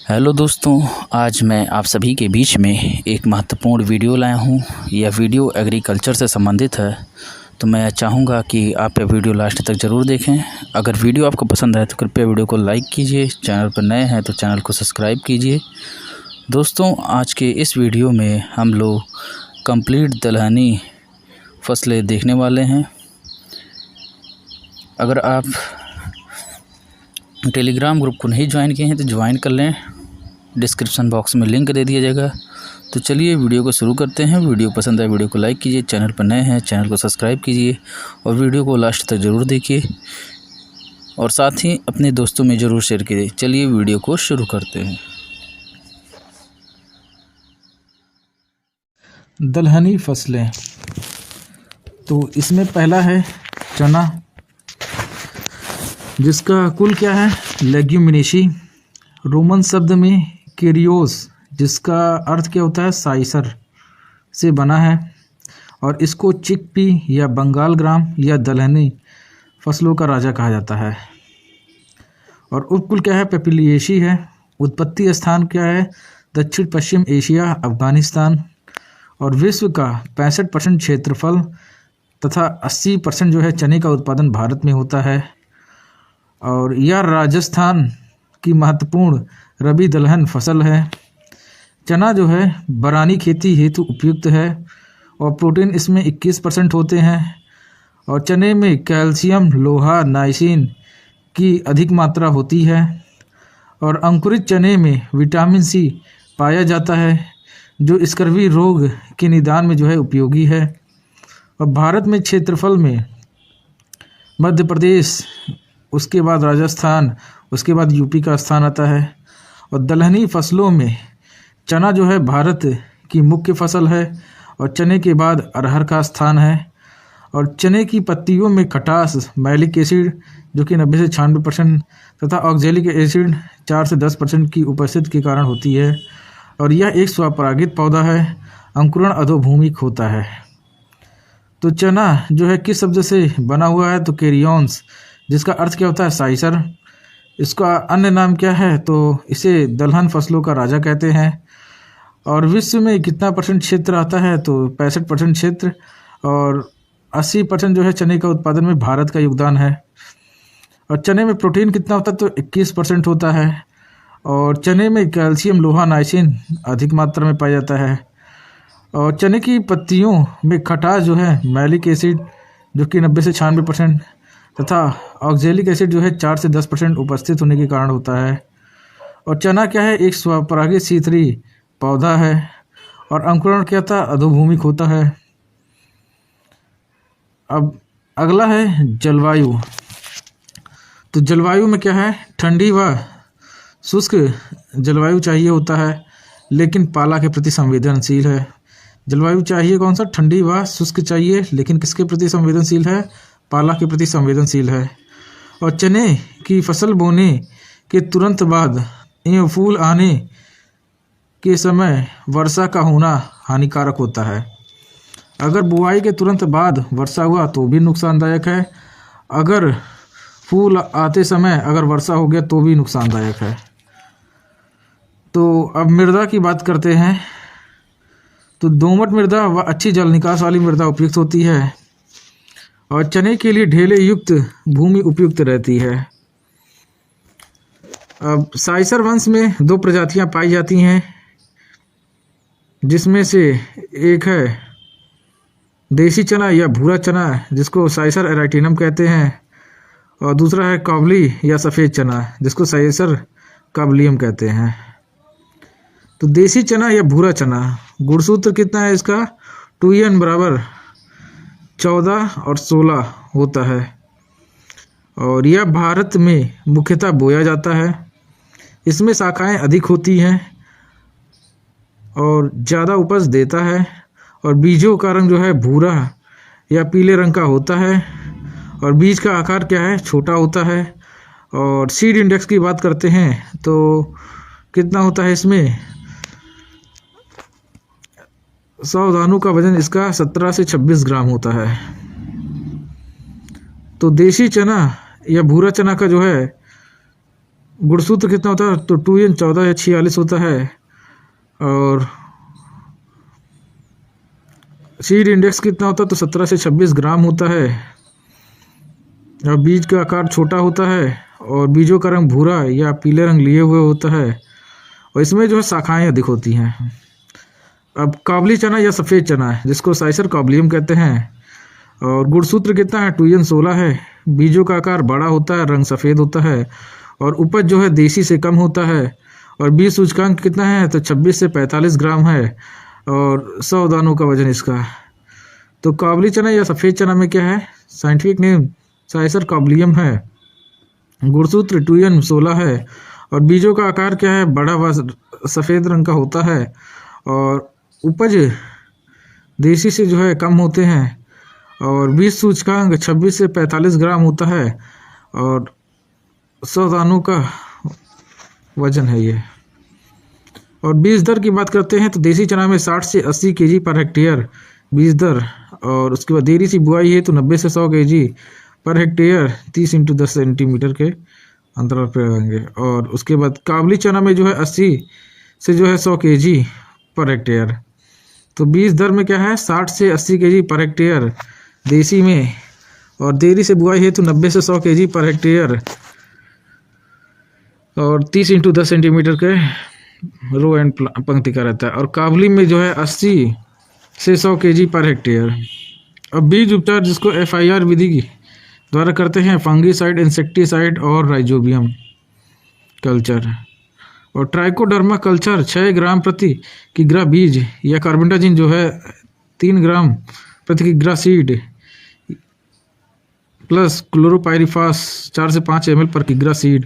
Hello दोस्तों, आज मैं आप सभी के बीच में एक महत्वपूर्ण वीडियो लाया हूँ। यह वीडियो एग्रीकल्चर से संबंधित है, तो मैं चाहूँगा कि आप यह वीडियो लास्ट तक ज़रूर देखें। अगर वीडियो आपको पसंद आए तो कृपया वीडियो को लाइक कीजिए, चैनल पर नए हैं तो चैनल को सब्सक्राइब कीजिए। दोस्तों, आज के इस वीडियो में हम लोग कंप्लीट दलहनी फसलें देखने वाले हैं। अगर आप टेलीग्राम ग्रुप को नहीं ज्वाइन किए हैं तो ज्वाइन कर लें, डिस्क्रिप्शन बॉक्स में लिंक दे दिया जाएगा। तो चलिए वीडियो को शुरू करते हैं। वीडियो पसंद आए वीडियो को लाइक कीजिए, चैनल पर नए हैं चैनल को सब्सक्राइब कीजिए और वीडियो को लास्ट तक ज़रूर देखिए और साथ ही अपने दोस्तों में ज़रूर शेयर कीजिए। चलिए वीडियो को शुरू करते हैं। दलहनी फसलें, तो इसमें पहला है चना, जिसका कुल क्या है लेग्यूमिनेशी, रोमन शब्द में केरियोस, जिसका अर्थ क्या होता है साइसर से बना है, और इसको चिकपी या बंगाल ग्राम या दलहनी फसलों का राजा कहा जाता है। और उपकुल क्या है पेपिलियेशी है। उत्पत्ति स्थान क्या है दक्षिण पश्चिम एशिया अफगानिस्तान, और विश्व का 65% क्षेत्रफल तथा 80% जो है चने का उत्पादन भारत में होता है। और यह राजस्थान की महत्वपूर्ण रबी दलहन फसल है। चना जो है बरानी खेती हेतु उपयुक्त है और प्रोटीन इसमें 21% होते हैं, और चने में कैल्शियम, लोहा, नाइसिन की अधिक मात्रा होती है, और अंकुरित चने में विटामिन सी पाया जाता है जो स्कर्वी रोग के निदान में जो है उपयोगी है। और भारत में क्षेत्रफल में मध्य प्रदेश, उसके बाद राजस्थान, उसके बाद यूपी का स्थान आता है। और दलहनी फसलों में चना जो है भारत की मुख्य फसल है, और चने के बाद अरहर का स्थान है। और चने की पत्तियों में खटास, मैलिक एसिड जो कि 90 से 96% तथा ऑक्जेलिक एसिड 4 से 10% की उपस्थिति के कारण होती है। और यह एक स्वपरागित पौधा है, अंकुरण अधोभूमिक होता है। तो चना जो है किस शब्द से बना हुआ है तो केरियोन्स, जिसका अर्थ क्या होता है साइसर। इसका अन्य नाम क्या है तो इसे दलहन फसलों का राजा कहते हैं। और विश्व में कितना परसेंट क्षेत्र आता है तो 65% क्षेत्र, और 80% जो है चने का उत्पादन में भारत का योगदान है। और चने में प्रोटीन कितना होता है तो 21% होता है, और चने में कैल्शियम, लोहा, नाइसिन अधिक मात्रा में पाया जाता है। और चने की पत्तियों में खटास जो है मैलिक एसिड जो कि 90 से 96% तथा ऑक्जेलिक एसिड जो है 4 से 10% उपस्थित होने के कारण होता है। और चना क्या है एक स्वपरागित सीथरी पौधा है, और अंकुरण क्या था अधोभूमिक होता है। अब अगला है जलवायु। तो जलवायु में क्या है ठंडी व शुष्क जलवायु चाहिए होता है, लेकिन पाला के प्रति संवेदनशील है। जलवायु चाहिए कौन सा ठंडी व शुष्क चाहिए, लेकिन किसके प्रति संवेदनशील है पाला के प्रति संवेदनशील है। और चने की फसल बोने के तुरंत बाद एवं फूल आने के समय वर्षा का होना हानिकारक होता है। अगर बुआई के तुरंत बाद वर्षा हुआ तो भी नुकसानदायक है, अगर फूल आते समय अगर वर्षा हो गया तो भी नुकसानदायक है। तो अब मृदा की बात करते हैं। तो दोमट मृदा व अच्छी जल निकास वाली मृदा उपयुक्त होती है, और चने के लिए ढेले युक्त भूमि उपयुक्त रहती है। अब साइसर वंश में 2 प्रजातियां पाई जाती हैं, जिसमें से एक है देसी चना या भूरा चना जिसको साइसर एराइटिनम कहते हैं, और दूसरा है काबली या सफ़ेद चना जिसको साइसर काबलियम कहते हैं। तो देसी चना या भूरा चना गुणसूत्र कितना है इसका 2n बराबर 14 और 16 होता है, और यह भारत में मुख्यतः बोया जाता है। इसमें शाखाएं अधिक होती हैं और ज़्यादा उपज देता है, और बीजों का रंग जो है भूरा या पीले रंग का होता है, और बीज का आकार क्या है छोटा होता है। और सीड इंडेक्स की बात करते हैं तो कितना होता है इसमें 100 दानों का वजन इसका 17 से 26 ग्राम होता है। तो देसी चना या भूरा चना का जो है गुणसूत्र कितना होता है, तो 2n 14 या 46 होता है। और सीड इंडेक्स कितना होता है, तो 17 से 26 ग्राम होता है। और बीज का आकार छोटा होता है और बीजों का रंग भूरा या पीले रंग लिए हुए होता है और इसमें जो है शाखाएं अधिक होती हैं। अब काबली चना या सफ़ेद चना है जिसको साइसर काबलियम कहते हैं। और गुणसूत्र कितना है, 2n 16 है। बीजों का आकार बड़ा होता है, रंग सफ़ेद होता है और उपज जो है देसी से कम होता है। और बीज सूचकांक कितना है, तो 26 से 45 ग्राम है और 100 दानों का वजन इसका। तो काबली चना या सफ़ेद चना में क्या है, साइंटिफिक नेम साइसर काबलियम है। गुणसूत्र 2n 16 है और बीजों का आकार क्या है, बड़ा व सफ़ेद रंग का होता है और उपज देसी से जो है कम होते हैं। और बीज सूचकांक 26 से 45 ग्राम होता है और 100 दानों का वजन है ये। और बीज दर की बात करते हैं तो देसी चना में 60 से 80 केजी पर हेक्टेयर बीज दर। और उसके बाद देरी सी बुआई है तो 90 से 100 केजी पर हेक्टेयर 30 × 10 सेंटीमीटर के अंतराल पर लगाएंगे। और उसके बाद काबली चना में जो है 80 से जो है 100 केजी पर हेक्टेयर। तो बीज दर में क्या है, 60 से 80 केजी पर हेक्टेयर देसी में। और देरी से बुआई है तो 90 से 100 केजी पर हेक्टेयर और 30 × 10 सेंटीमीटर के रो एंड पंक्ति का रहता है। और काबली में जो है 80 से 100 केजी पर हेक्टेयर। अब बीज उपचार जिसको FIR विधि द्वारा करते हैं, फंगीसाइड, इंसेक्टिसाइड और राइजोबियम कल्चर। और ट्राइकोडर्मा कल्चर 6 ग्राम प्रति किग्रा बीज या कार्बेंडाजिम जो है 3 ग्राम प्रति किग्रा सीड प्लस क्लोरोपाइरिफास 4 से 5 ml पर किग्रा seed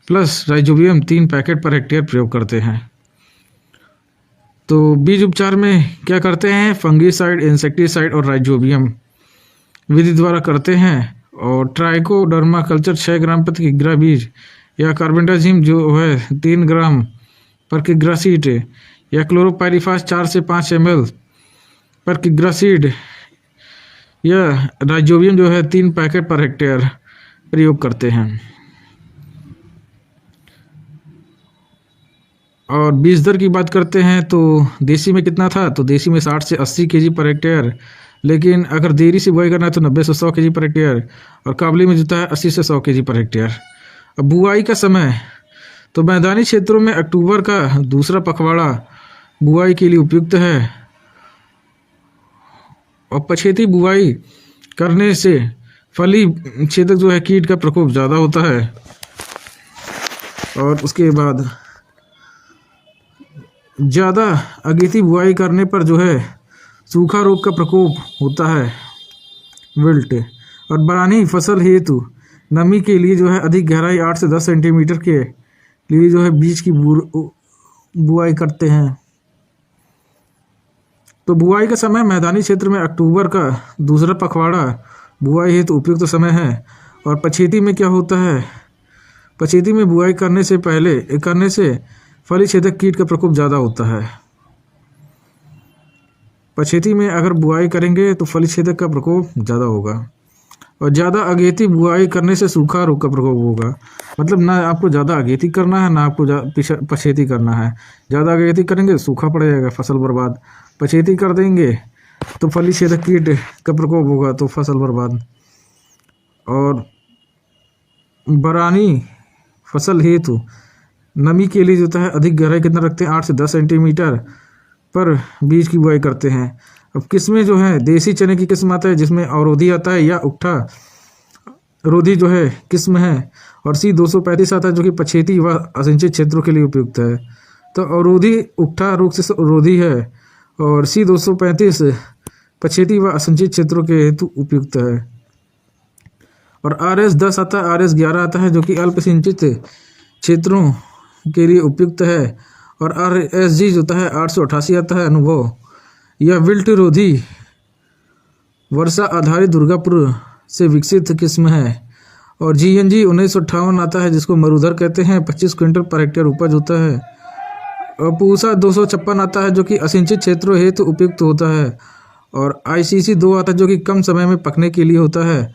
plus rhizobium 3 packet per hectare प्रयोग करते हैं। तो बीज उपचार में क्या करते हैं, फंगीसाइड, इंसेक्टिसाइड और राइजोबियम विधि द्वारा करते हैं। और ट्राइकोडर्मा कल्चर 6 ग्राम प्रति किग्रा बीज या कार्बेंडाजिम जो है 3 ग्राम पर किग्रा सीड या क्लोरोपाइरिफास 4 से 5 ml पर किग्रा सीड या राइजोबियम जो है 3 पैकेट पर हेक्टेयर प्रयोग करते हैं। और बीज दर की बात करते हैं तो देसी में कितना था, तो देसी में 60 से 80 केजी पर हेक्टेयर। लेकिन अगर देरी से बुआई करना है तो 90 से 100 केजी पर हेक्टेयर। और काबली में जो है 80 से 100 केजी पर हेक्टेयर। अब बुआई का समय तो मैदानी क्षेत्रों में अक्टूबर का दूसरा पखवाड़ा बुआई के लिए उपयुक्त है। और पछेती बुआई करने से फली छेदक जो है कीट का प्रकोप ज़्यादा होता है। और उसके बाद ज़्यादा अगेती बुआई करने पर जो है सूखा रोग का प्रकोप होता है, विल्ट। और बरानी फसल हेतु नमी के लिए जो है अधिक गहराई 8 से 10 सेंटीमीटर के लिए जो है बीज की बुआई करते हैं। तो बुआई का समय मैदानी क्षेत्र में अक्टूबर का दूसरा पखवाड़ा बुआई हेतु उपयुक्त समय है। और पछेती में क्या होता है, पछेती में बुआई करने से फली छेदक कीट का प्रकोप ज़्यादा होता है। पछेती में अगर बुआई करेंगे तो फली छेदक का प्रकोप ज़्यादा होगा। और ज़्यादा अगेती बुआई करने से सूखा रोग का प्रकोप होगा। मतलब ना आपको ज़्यादा अगेती करना है ना आपको पछेती करना है। ज़्यादा अगेती करेंगे सूखा पड़ जाएगा, फसल बर्बाद। पछेती कर देंगे तो फली छेदक कीट का प्रकोप होगा तो फसल बर्बाद। और बरानी फसल हेतु नमी के लिए जो है अधिक गहराई कितना रखते हैं, 8 से 10 सेंटीमीटर पर बीज की बुआई करते हैं। अब किस्में जो है देसी चने की किस्म आता है जिसमें अवरोधी आता है या उकठा रोधी जो है किस्म है। और C235 आता है जो कि पछेती व असिंचित क्षेत्रों के लिए उपयुक्त है। तो अवरोधी उकठा रोग से रोधी है और C235 पछेती व असिंचित क्षेत्रों के हेतु उपयुक्त है। और RS10 आता है, RS11 आता है जो कि अल्प सिंचित क्षेत्रों के लिए उपयुक्त है। और RSG जो होता है 888 आता है अनुभव यह विल्ट रोधी वर्षा आधारित दुर्गापुर से विकसित किस्म है। और GNG 1958 आता है जिसको मरुधर कहते हैं, 25 क्विंटल पर हेक्टेयर उपज होता है। और पूसा 256 आता है जो कि असिंचित क्षेत्रों हेतु उपयुक्त होता है। और ICC 2 आता है जो कि कम समय में पकने के लिए होता है।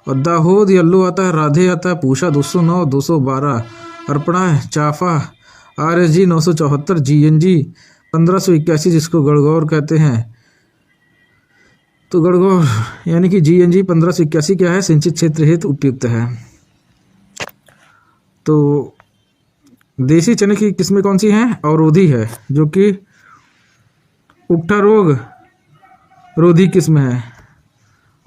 और दाहोद येल्लो आता है, राधे आता है, पूषा 209, 212 अर्पणा चाफा RSG 974, GNG 1581 जिसको गणगौर कहते हैं। तो गणगौर यानी कि GNG 1581 क्या है, सिंचित क्षेत्र हेतु उपयुक्त है। तो देसी चने की किस्में कौन सी हैं? अवरोधी है जो कि उकठा रोग रोधी किस्म है,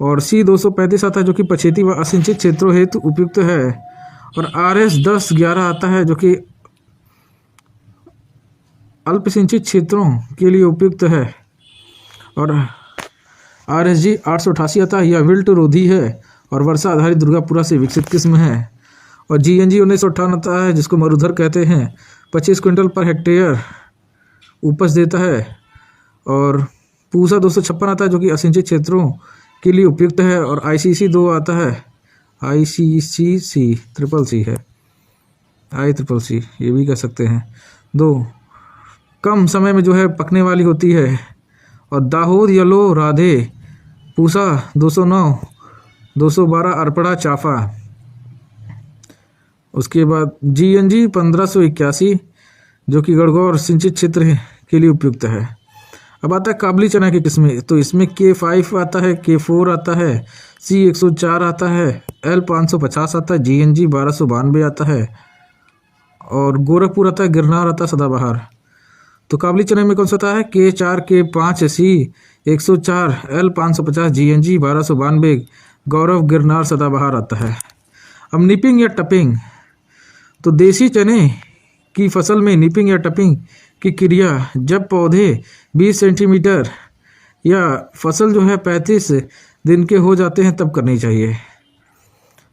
और C 235 आता है जो कि पछेती व असिंचित क्षेत्रों हेतु उपयुक्त है, और RS 1011 आता है जो कि अल्प सिंचित क्षेत्रों के लिए उपयुक्त है, और RSG 888 आता है, यह विल्ट रोधी है और वर्षा आधारित दुर्गापुरा से विकसित किस्म है, और GNG 1958 आता है जिसको मरुधर कहते हैं, 25 क्विंटल पर हेक्टेयर उपज देता है, और पूसा 256 आता है जो कि असिंचित क्षेत्रों के लिए उपयुक्त है, और ICC 2 आता है, ICC ट्रिपल सी है, ICCC ये भी कह सकते हैं। 2 कम समय में जो है पकने वाली होती है, और दाहोद येलो राधे पूसा 209 212 अर्पणा चाफा। उसके बाद GNG 1581 जो कि गणगौर सिंचित क्षेत्र के लिए उपयुक्त है। अब आता है काबली चना की किस्में, तो इसमें K5 आता है, K4 आता है, C 104 आता है, L 550 आता है, GNG 1292 आता है, और गोरखपुर आता है, गिरनार आता है सदाबहार। तो काबली चने में कौन सा आता है? K4 K5 C 104 L 550 GNG 1292 गौरव गिरनार सदाबहार आता है। अब निपिंग या टपिंग, तो देसी चने की फसल में निपिंग या टपिंग की क्रिया जब पौधे 20 सेंटीमीटर या फसल जो है 35 दिन के हो जाते हैं तब करनी चाहिए।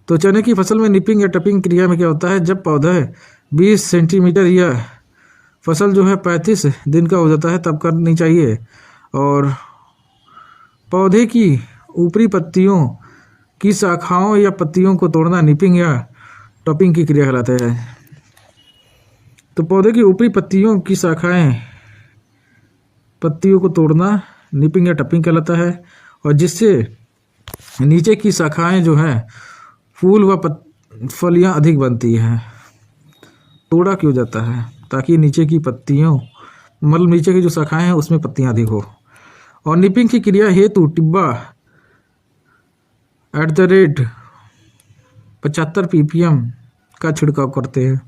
तो चने की फसल में निपिंग या टपिंग क्रिया में क्या होता है? जब पौधा 20 सेंटीमीटर या फसल जो है 35 दिन का हो जाता है तब करनी चाहिए, और पौधे की ऊपरी पत्तियों की शाखाओं या पत्तियों को तोड़ना निपिंग या टपिंग की क्रिया कहलाता है। तो पौधे की ऊपरी पत्तियों की शाखाएं पत्तियों को तोड़ना निपिंग या टपिंग कहलाता है, और जिससे नीचे की शाखाएं जो हैं फूल व फलियां अधिक बनती हैं। तोड़ा क्यों जाता है? ताकि नीचे की पत्तियों मतलब नीचे की जो शाखाएं हैं उसमें पत्तियां अधिक हो। और निपिंग की क्रिया हेतु टिब्बा @75 ppm का छिड़काव करते हैं।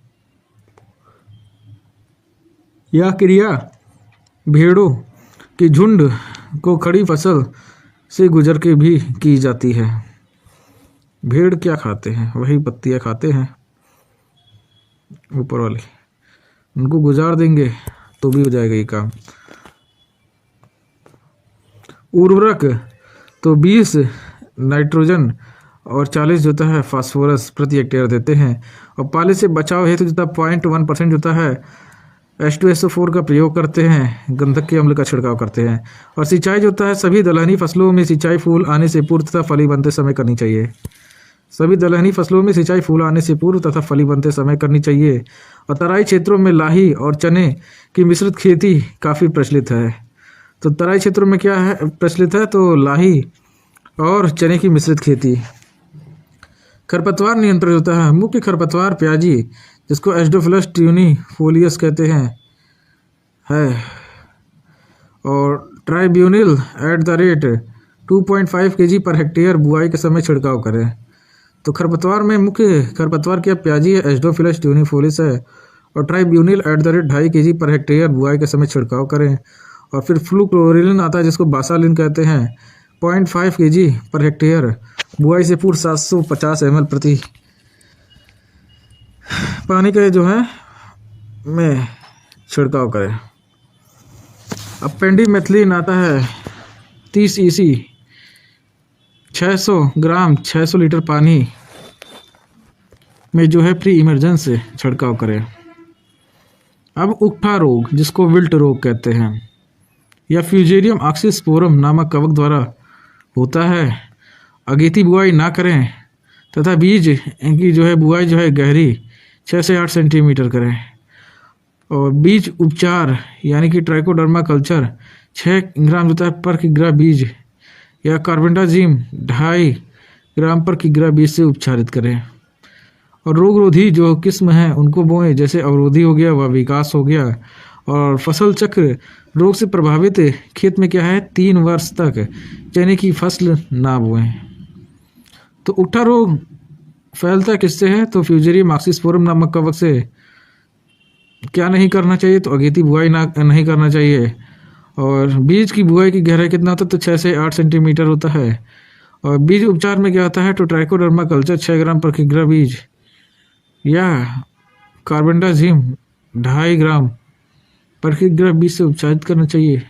यह क्रिया भेड़ों के झुंड को खड़ी फसल से गुजर के भी की जाती है। भेड़ क्या खाते हैं? वही पत्तियां खाते हैं ऊपर वाली, उनको गुजार देंगे तो भी हो जाएगा ये काम। उर्वरक तो 20 नाइट्रोजन और 40 जो है फास्फोरस प्रति हेक्टेयर देते हैं, और पाले से बचाव हेतु जो 0.1% जो है H2SO4 का प्रयोग करते हैं, गंधक के अम्ल का छिड़काव करते हैं। और सिंचाई जो है सभी दलहनी फसलों में सिंचाई फूल आने से पूर्व तथा फली बनते समय करनी चाहिए। सभी दलहनी फसलों में सिंचाई फूल आने से पूर्व तथा फली बनते समय करनी चाहिए। और तराई क्षेत्रों में लाही और चने की मिश्रित खेती काफ़ी प्रचलित है। तो तराई क्षेत्रों में क्या है प्रचलित है? तो लाही और चने की मिश्रित खेती। खरपतवार नियंत्रण होता है। मुख्य खरपतवार प्याजी जिसको एस्डोफिलस ट्यूनिफोलियस कहते हैं है, और ट्राइब्यूनिल @2.5 kg पर हेक्टेयर बुआई के समय छिड़काव करें। तो मुख्य खरपतवार क्या प्याजी है, एस्डोफिलस ट्यूनिफोलियस है, और ट्राइब्यूनिल @2.5 kg पर हेक्टेयर बुआई के समय छिड़काव करें। और फिर फ्लूक्लोरिलिन आता है जिसको बासालिन कहते हैं, 0.5 kg पर हेक्टेयर बुआई से पूर्व 750 ml प्रति पानी का जो है में छिड़काव करें। अब पेंडिमेथिलिन आता है 30 EC 600 ग्राम 600 लीटर पानी में जो है प्री इमरजेंसी छिड़काव करें। अब उकठा रोग जिसको विल्ट रोग कहते हैं या फ्यूजेरियम ऑक्सीस्पोरम नामक कवक द्वारा होता है। अगेती बुआई ना करें तथा बीज की जो है बुआई जो है गहरी 6 से 8 सेंटीमीटर करें। और बीज उपचार यानी कि ट्राइकोडर्मा कल्चर 6 ग्राम जो है पर किग्रा बीज या कार्बेंडाजिम 2.5 ग्राम पर किग्रा बीज से उपचारित करें। और रोगरोधी जो किस्म हैं उनको बोएं, जैसे अवरोधी हो गया व विकास हो गया। और फसल चक्र रोग से प्रभावित खेत में क्या है 3 वर्ष तक चने की फसल ना बोएं। तो उठा रोग फैलता किससे है, तो फ्यूजेरियम ऑक्सीस्पोरम नामक कवक से। क्या नहीं करना चाहिए, तो अगेती बुआई नहीं करना चाहिए। और बीज की बुआई की गहराई कितना होता है, तो 6 से 8 सेंटीमीटर होता है। और बीज उपचार में क्या होता है, तो ट्राइकोडर्मा कल्चर 6 ग्राम पर किग्रा बीज या कार्बेंडाजिम 2.5 ग्राम पर किग्रा बीज से उपचारित करना चाहिए।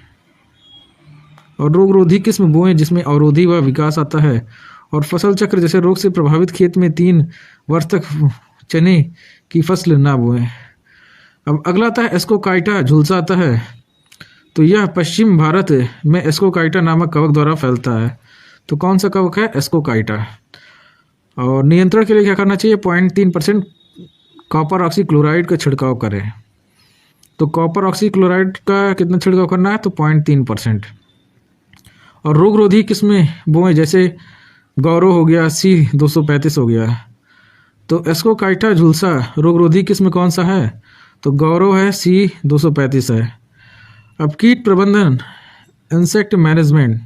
और रोगरोधी किस्म बोएं जिसमें अवरोधी व विकास आता है। और फसल चक्र जैसे रोग से प्रभावित खेत में 3 वर्ष तक चने की फसल ना बोएं। अब अगला आता है एस्कोकाइटा झुलसा आता है। तो यह पश्चिम भारत में एस्कोकाइटा नामक कवक द्वारा फैलता है। तो कौन सा कवक है, एस्कोकाइटा। और नियंत्रण के लिए क्या करना चाहिए, 0.3% कॉपर ऑक्सीक्लोराइड का छिड़काव करें। तो कॉपर ऑक्सीक्लोराइड का कितना छिड़काव करना है, तो 0.3%। और रोगरोधी किस्में बोएं, जैसे गौरव हो गया, C235 हो गया। तो एस्कोकाइटा झुलसा रोगरोधी किस्म कौन सा है, तो गौरव है, C235 है। अब कीट प्रबंधन इंसेक्ट मैनेजमेंट,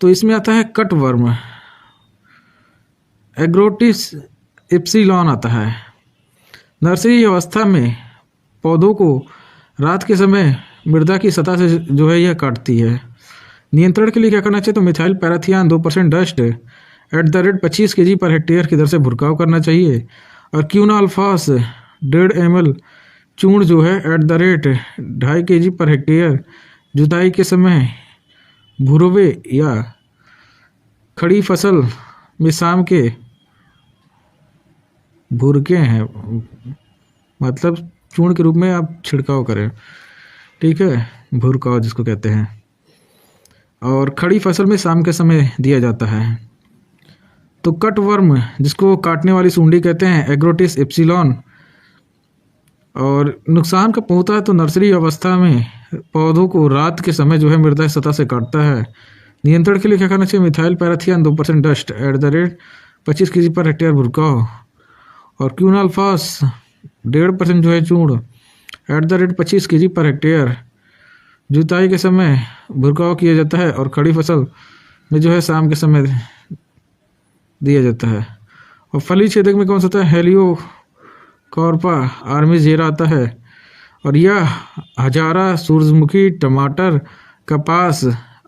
तो इसमें आता है कटवर्म एग्रोटिस इप्सिलॉन आता है। नर्सरी अवस्था में पौधों को रात के समय मृदा की सतह से जो है यह काटती है। नियंत्रण के लिए क्या करना चाहिए, तो methyl parathion 2% dust @25 kg per hectare की दर से भुरकाव करना चाहिए। और क्यूनाल्फास 1.5 ml चूर्ण जो है @2.5 kg पर हेक्टेयर जुताई के समय भुरवे या खड़ी फसल में शाम के भुरके हैं, मतलब चूर्ण के रूप में आप छिड़काव करें, ठीक है, भुरकाव जिसको कहते हैं। और खड़ी फसल में शाम के समय दिया जाता है। तो कटवर्म जिसको काटने वाली सूंडी कहते हैं, एग्रोटिस इप्सिलॉन। और नुकसान कब पहुंचता है, तो नर्सरी अवस्था में पौधों को रात के समय जो है मृदा सतह से काटता है। नियंत्रण के लिए क्या करना चाहिए, methyl parathion 2% dust @25 kg per hectare भुरकाव। और क्यूनाल्फास 1.5% जो है चूर्ण @25 kg पर हेक्टेयर जुताई के समय भुरकाव किया जाता है। और खड़ी फसल में जो है शाम के समय दिया जाता है। और फली छेदक में कौन सा होता है, हेलियोकॉर्पा आर्मीजेरा आता है। और यह हजारा, सूरजमुखी, टमाटर, कपास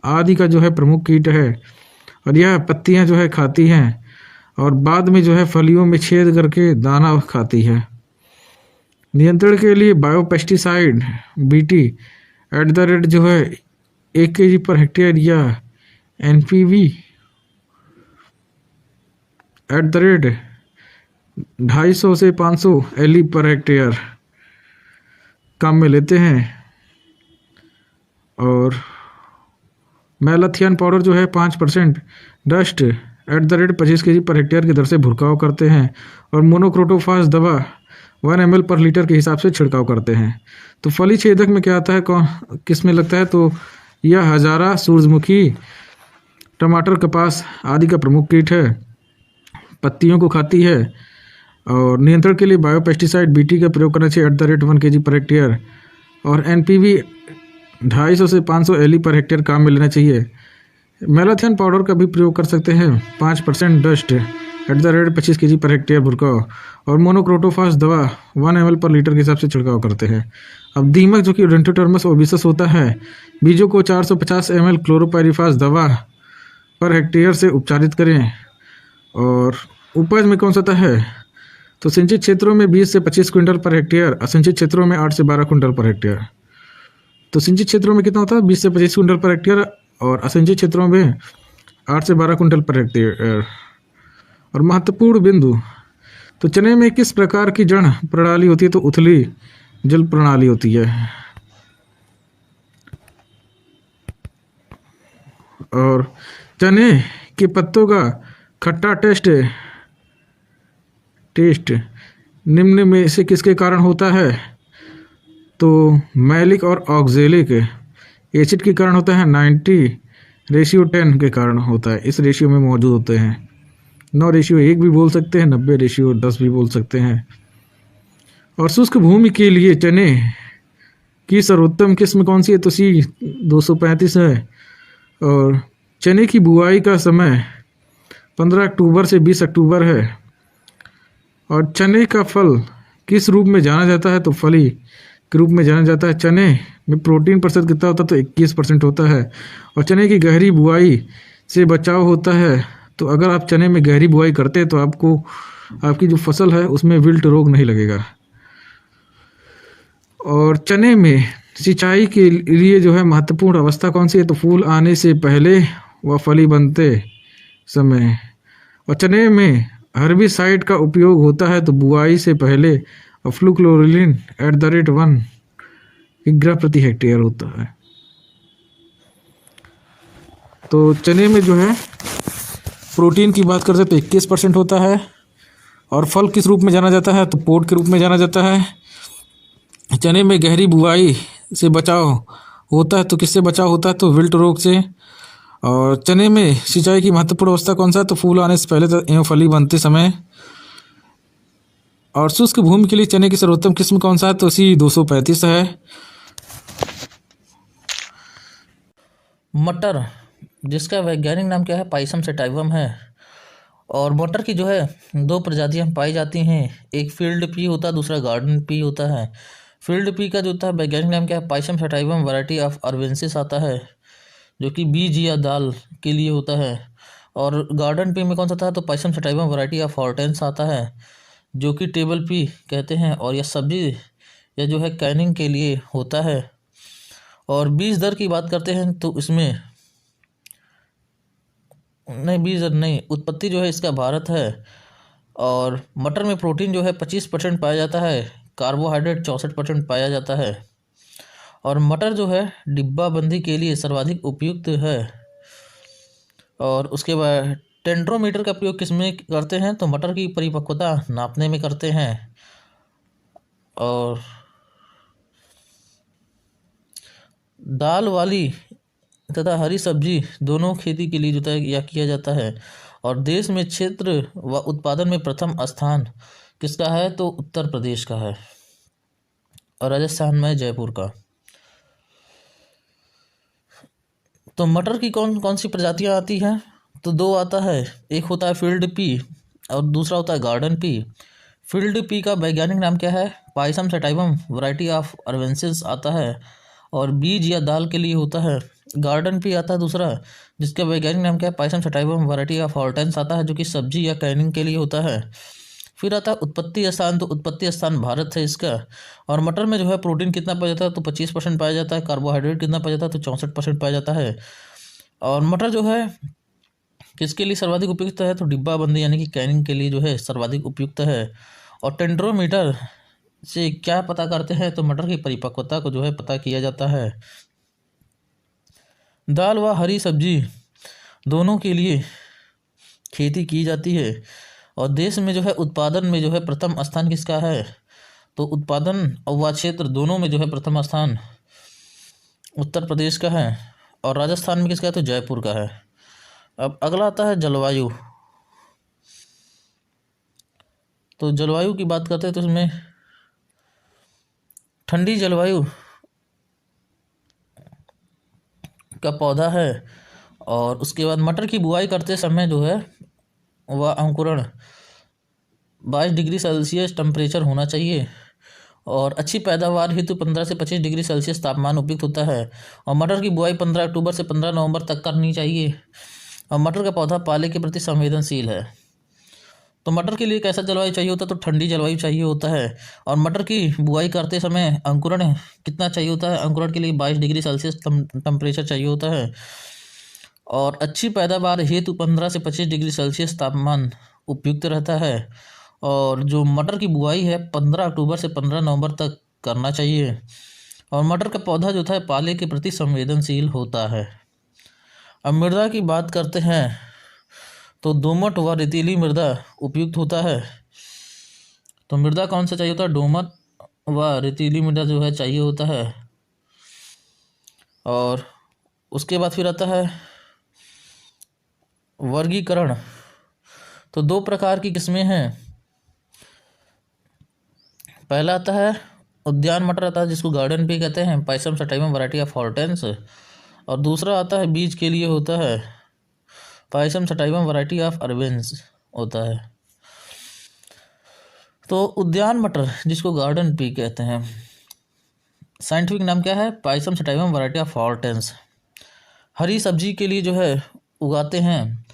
आदि का जो है प्रमुख कीट है। और यह पत्तियां जो है खाती हैं और बाद में जो है फलियों में छेद करके दाना खाती है। नियंत्रण के लिए बायोपेस्टिसाइड BT जो है 1 kg पर हेक्टेयर या NPV @250 से 500 LE पर हेक्टेयर काम में लेते हैं। और मैलाथियन पाउडर जो है 5% डस्ट @25 kg पर हेक्टेयर की दर से भुरकाव करते हैं। और मोनोक्रोटोफास दवा 1 ml पर लीटर के हिसाब से छिड़काव करते हैं। तो फली छेदक में क्या आता है, कौन किस में लगता है, तो यह हजारा, सूरजमुखी, टमाटर, कपास आदि का प्रमुख कीट है, पत्तियों को खाती है। और नियंत्रण के लिए बायोपेस्टिसाइड BT का प्रयोग करना चाहिए @1 kg पर हेक्टेयर। और NPV 250 से 500 LE पर हेक्टेयर काम में लेना चाहिए। मैलाथियन पाउडर का भी प्रयोग कर सकते हैं, 5% डस्ट @25 kg पर हेक्टेयर भुरकाव। और मोनोक्रोटोफास दवा 1 ml पर लीटर के हिसाब से छिड़काव करते हैं। अब दीमक जो कि ओडेंटोटर्मस ओबिसस होता है, बीजों को 450 ml क्लोरोपाइरिफास दवा पर हेक्टेयर से उपचारित करें। और उपज में कौन सा आता है, तो सिंचित क्षेत्रों में 20 से 25 क्विंटल पर हेक्टेयर, असिंचित क्षेत्रों में 8 से 12 क्विंटल पर हेक्टेयर। तो सिंचित क्षेत्रों में कितना होता है, 20 से 25 क्विंटल पर हेक्टेयर, और असिंचित क्षेत्रों में 8 से 12 क्विंटल पर हेक्टेयर। और महत्वपूर्ण बिंदु, तो चने में किस प्रकार की जड़ प्रणाली होती है, तो उथली जल प्रणाली होती है। और चने के पत्तों का खट्टा टेस्ट निम्न में से किसके कारण होता है, तो मैलिक और ऑक्जेलिक एसिड के कारण होता है, 90:10 के कारण होता है, इस रेशियो में मौजूद होते हैं। 9:1 भी बोल सकते हैं, 90:10 भी बोल सकते हैं। और शुष्क भूमि के लिए चने की सर्वोत्तम किस्म कौन सी है? तो सी 235 है। और चने की बुआई का समय 15 अक्टूबर से 20 अक्टूबर है। और चने का फल किस रूप में जाना जाता है? तो फली के रूप में जाना जाता है। चने में प्रोटीन प्रतिशत कितना होता है? तो 21% होता है। और चने की गहरी बुआई से बचाव होता है। तो अगर आप चने में गहरी बुआई करते हैं तो आपको आपकी जो फसल है उसमें विल्ट रोग नहीं लगेगा। और चने में सिंचाई के लिए जो है महत्वपूर्ण अवस्था कौन सी है? तो फूल आने से पहले व फली बनते समय। और चने में हर्बिसाइड का उपयोग होता है तो बुआई से पहले फ्लूक्लोरिलीन @ 1 ग्राम प्रति हेक्टेयर होता है। तो चने में जो है प्रोटीन की बात करते हैं तो 21% होता है। और फल किस रूप में जाना जाता है? तो पोट के रूप में जाना जाता है। चने में गहरी बुआई से बचाव होता है तो किससे बचाव होता है? तो विल्ट रोग से। और चने में सिंचाई की महत्वपूर्ण अवस्था कौन सा है? तो फूल आने से पहले एवं फली बनते समय। और शुष्क भूमि के लिए चने की सर्वोत्तम किस्म कौन सा है? तो सी 235 है। मटर, जिसका वैज्ञानिक नाम क्या है? पाइसम सैटिवम है। और मटर की जो है 2 प्रजातियां पाई जाती हैं, एक फील्ड पी होता है, दूसरा गार्डन पी होता है। फील्ड पी का जो होता है वैज्ञानिक नाम क्या है? पाइसम सैटिवम वैरायटी ऑफ अरबेंसिस आता है, जो कि बीज या दाल के लिए होता है। और गार्डन पी में कौन सा था? तो Pisum sativum variety of Hortense आता है, जो कि टेबल पी कहते हैं। और यह सब्जी या जो है कैनिंग के लिए होता है। और बीज दर की बात करते हैं तो इसमें नहीं, बीज दर नहीं, उत्पत्ति जो है इसका भारत है। और मटर में प्रोटीन जो है 25% पाया जाता है, कार्बोहाइड्रेट 64% पाया जाता है। और मटर जो है डिब्बाबंदी के लिए सर्वाधिक उपयुक्त है। और उसके बाद टेंड्रोमीटर का प्रयोग किस में करते हैं? तो मटर की परिपक्वता नापने में करते हैं। और दाल वाली तथा हरी सब्जी दोनों खेती के लिए जोता या किया जाता है। और देश में क्षेत्र व उत्पादन में प्रथम स्थान किसका है? तो उत्तर प्रदेश का है। और राजस्थान में जयपुर का। तो मटर की कौन कौन सी प्रजातियां आती हैं? तो 2 आता है, एक होता है फील्ड पी और दूसरा होता है गार्डन पी। फील्ड पी का वैज्ञानिक नाम क्या है? पाइसम सैटिवम वैरायटी ऑफ अरबेंसिस आता है और बीज या दाल के लिए होता है। गार्डन पी आता है दूसरा, जिसका वैज्ञानिक नाम क्या है? Pisum sativum variety of Hortense आता है, जो कि सब्जी या कैनिंग के लिए होता है। फिर आता है उत्पत्ति स्थान, तो उत्पत्ति स्थान भारत है इसका। और मटर में जो है प्रोटीन कितना पाया जाता है? तो 25% पाया जाता है। कार्बोहाइड्रेट कितना पाया जाता है? तो 64% पाया जाता है। और मटर जो है किसके लिए सर्वाधिक उपयुक्त है? तो डिब्बाबंदी यानी कि कैनिंग के लिए जो है सर्वाधिक उपयुक्त है। और टेंड्रोमीटर से क्या पता करते हैं? तो मटर की परिपक्वता को जो है पता किया जाता है। दाल व हरी सब्जी दोनों के लिए खेती की जाती है। और देश में जो है उत्पादन में जो है प्रथम स्थान किसका है? तो उत्पादन और क्षेत्र दोनों में जो है प्रथम स्थान उत्तर प्रदेश का है। और राजस्थान में किसका है? तो जयपुर का है। अब अगला आता है जलवायु। तो जलवायु की बात करते हैं तो इसमें ठंडी जलवायु का पौधा है। और उसके बाद मटर की बुआई करते समय जो है वह अंकुरण 22 डिग्री सेल्सियस टेम्परेचर होना चाहिए। और अच्छी पैदावार हेतु 15 से 25 डिग्री सेल्सियस तापमान उपयुक्त होता है। और मटर की बुआई 15 अक्टूबर से 15 नवंबर तक करनी चाहिए। और मटर का पौधा पाले के प्रति संवेदनशील है। तो मटर के लिए कैसा जलवायु चाहिए होता है? तो ठंडी जलवायु चाहिए होता है। और मटर की बुआई करते समय अंकुरण कितना चाहिए होता है? अंकुरण के लिए 22 डिग्री सेल्सियस टेम्परेचर चाहिए होता है। और अच्छी पैदावार हेतु 15 से 25 डिग्री सेल्सियस तापमान उपयुक्त रहता है। और जो मटर की बुआई है 15 अक्टूबर से 15 नवंबर तक करना चाहिए। और मटर का पौधा जो था पाले के प्रति संवेदनशील होता है। अब मृदा की बात करते हैं तो दोमट व रेतीली मृदा उपयुक्त होता है। तो मृदा कौन सा चाहिए होता है? दोमट व रेतीली मृदा जो है चाहिए होता है। और उसके बाद फिर आता है वर्गीकरण। तो दो प्रकार की किस्में हैं। पहला आता है उद्यान मटर आता है जिसको गार्डन पी कहते हैं, Pisum sativum variety of Hortense. और दूसरा आता है बीज के लिए होता है, पाइसम सटाइवम वैरायटी ऑफ अरबेंस होता है। तो उद्यान मटर जिसको गार्डन पी कहते हैं, साइंटिफिक नाम क्या है, pisum sativum variety of hortense. हरी सब्जी के लिए जो है उगाते हैं।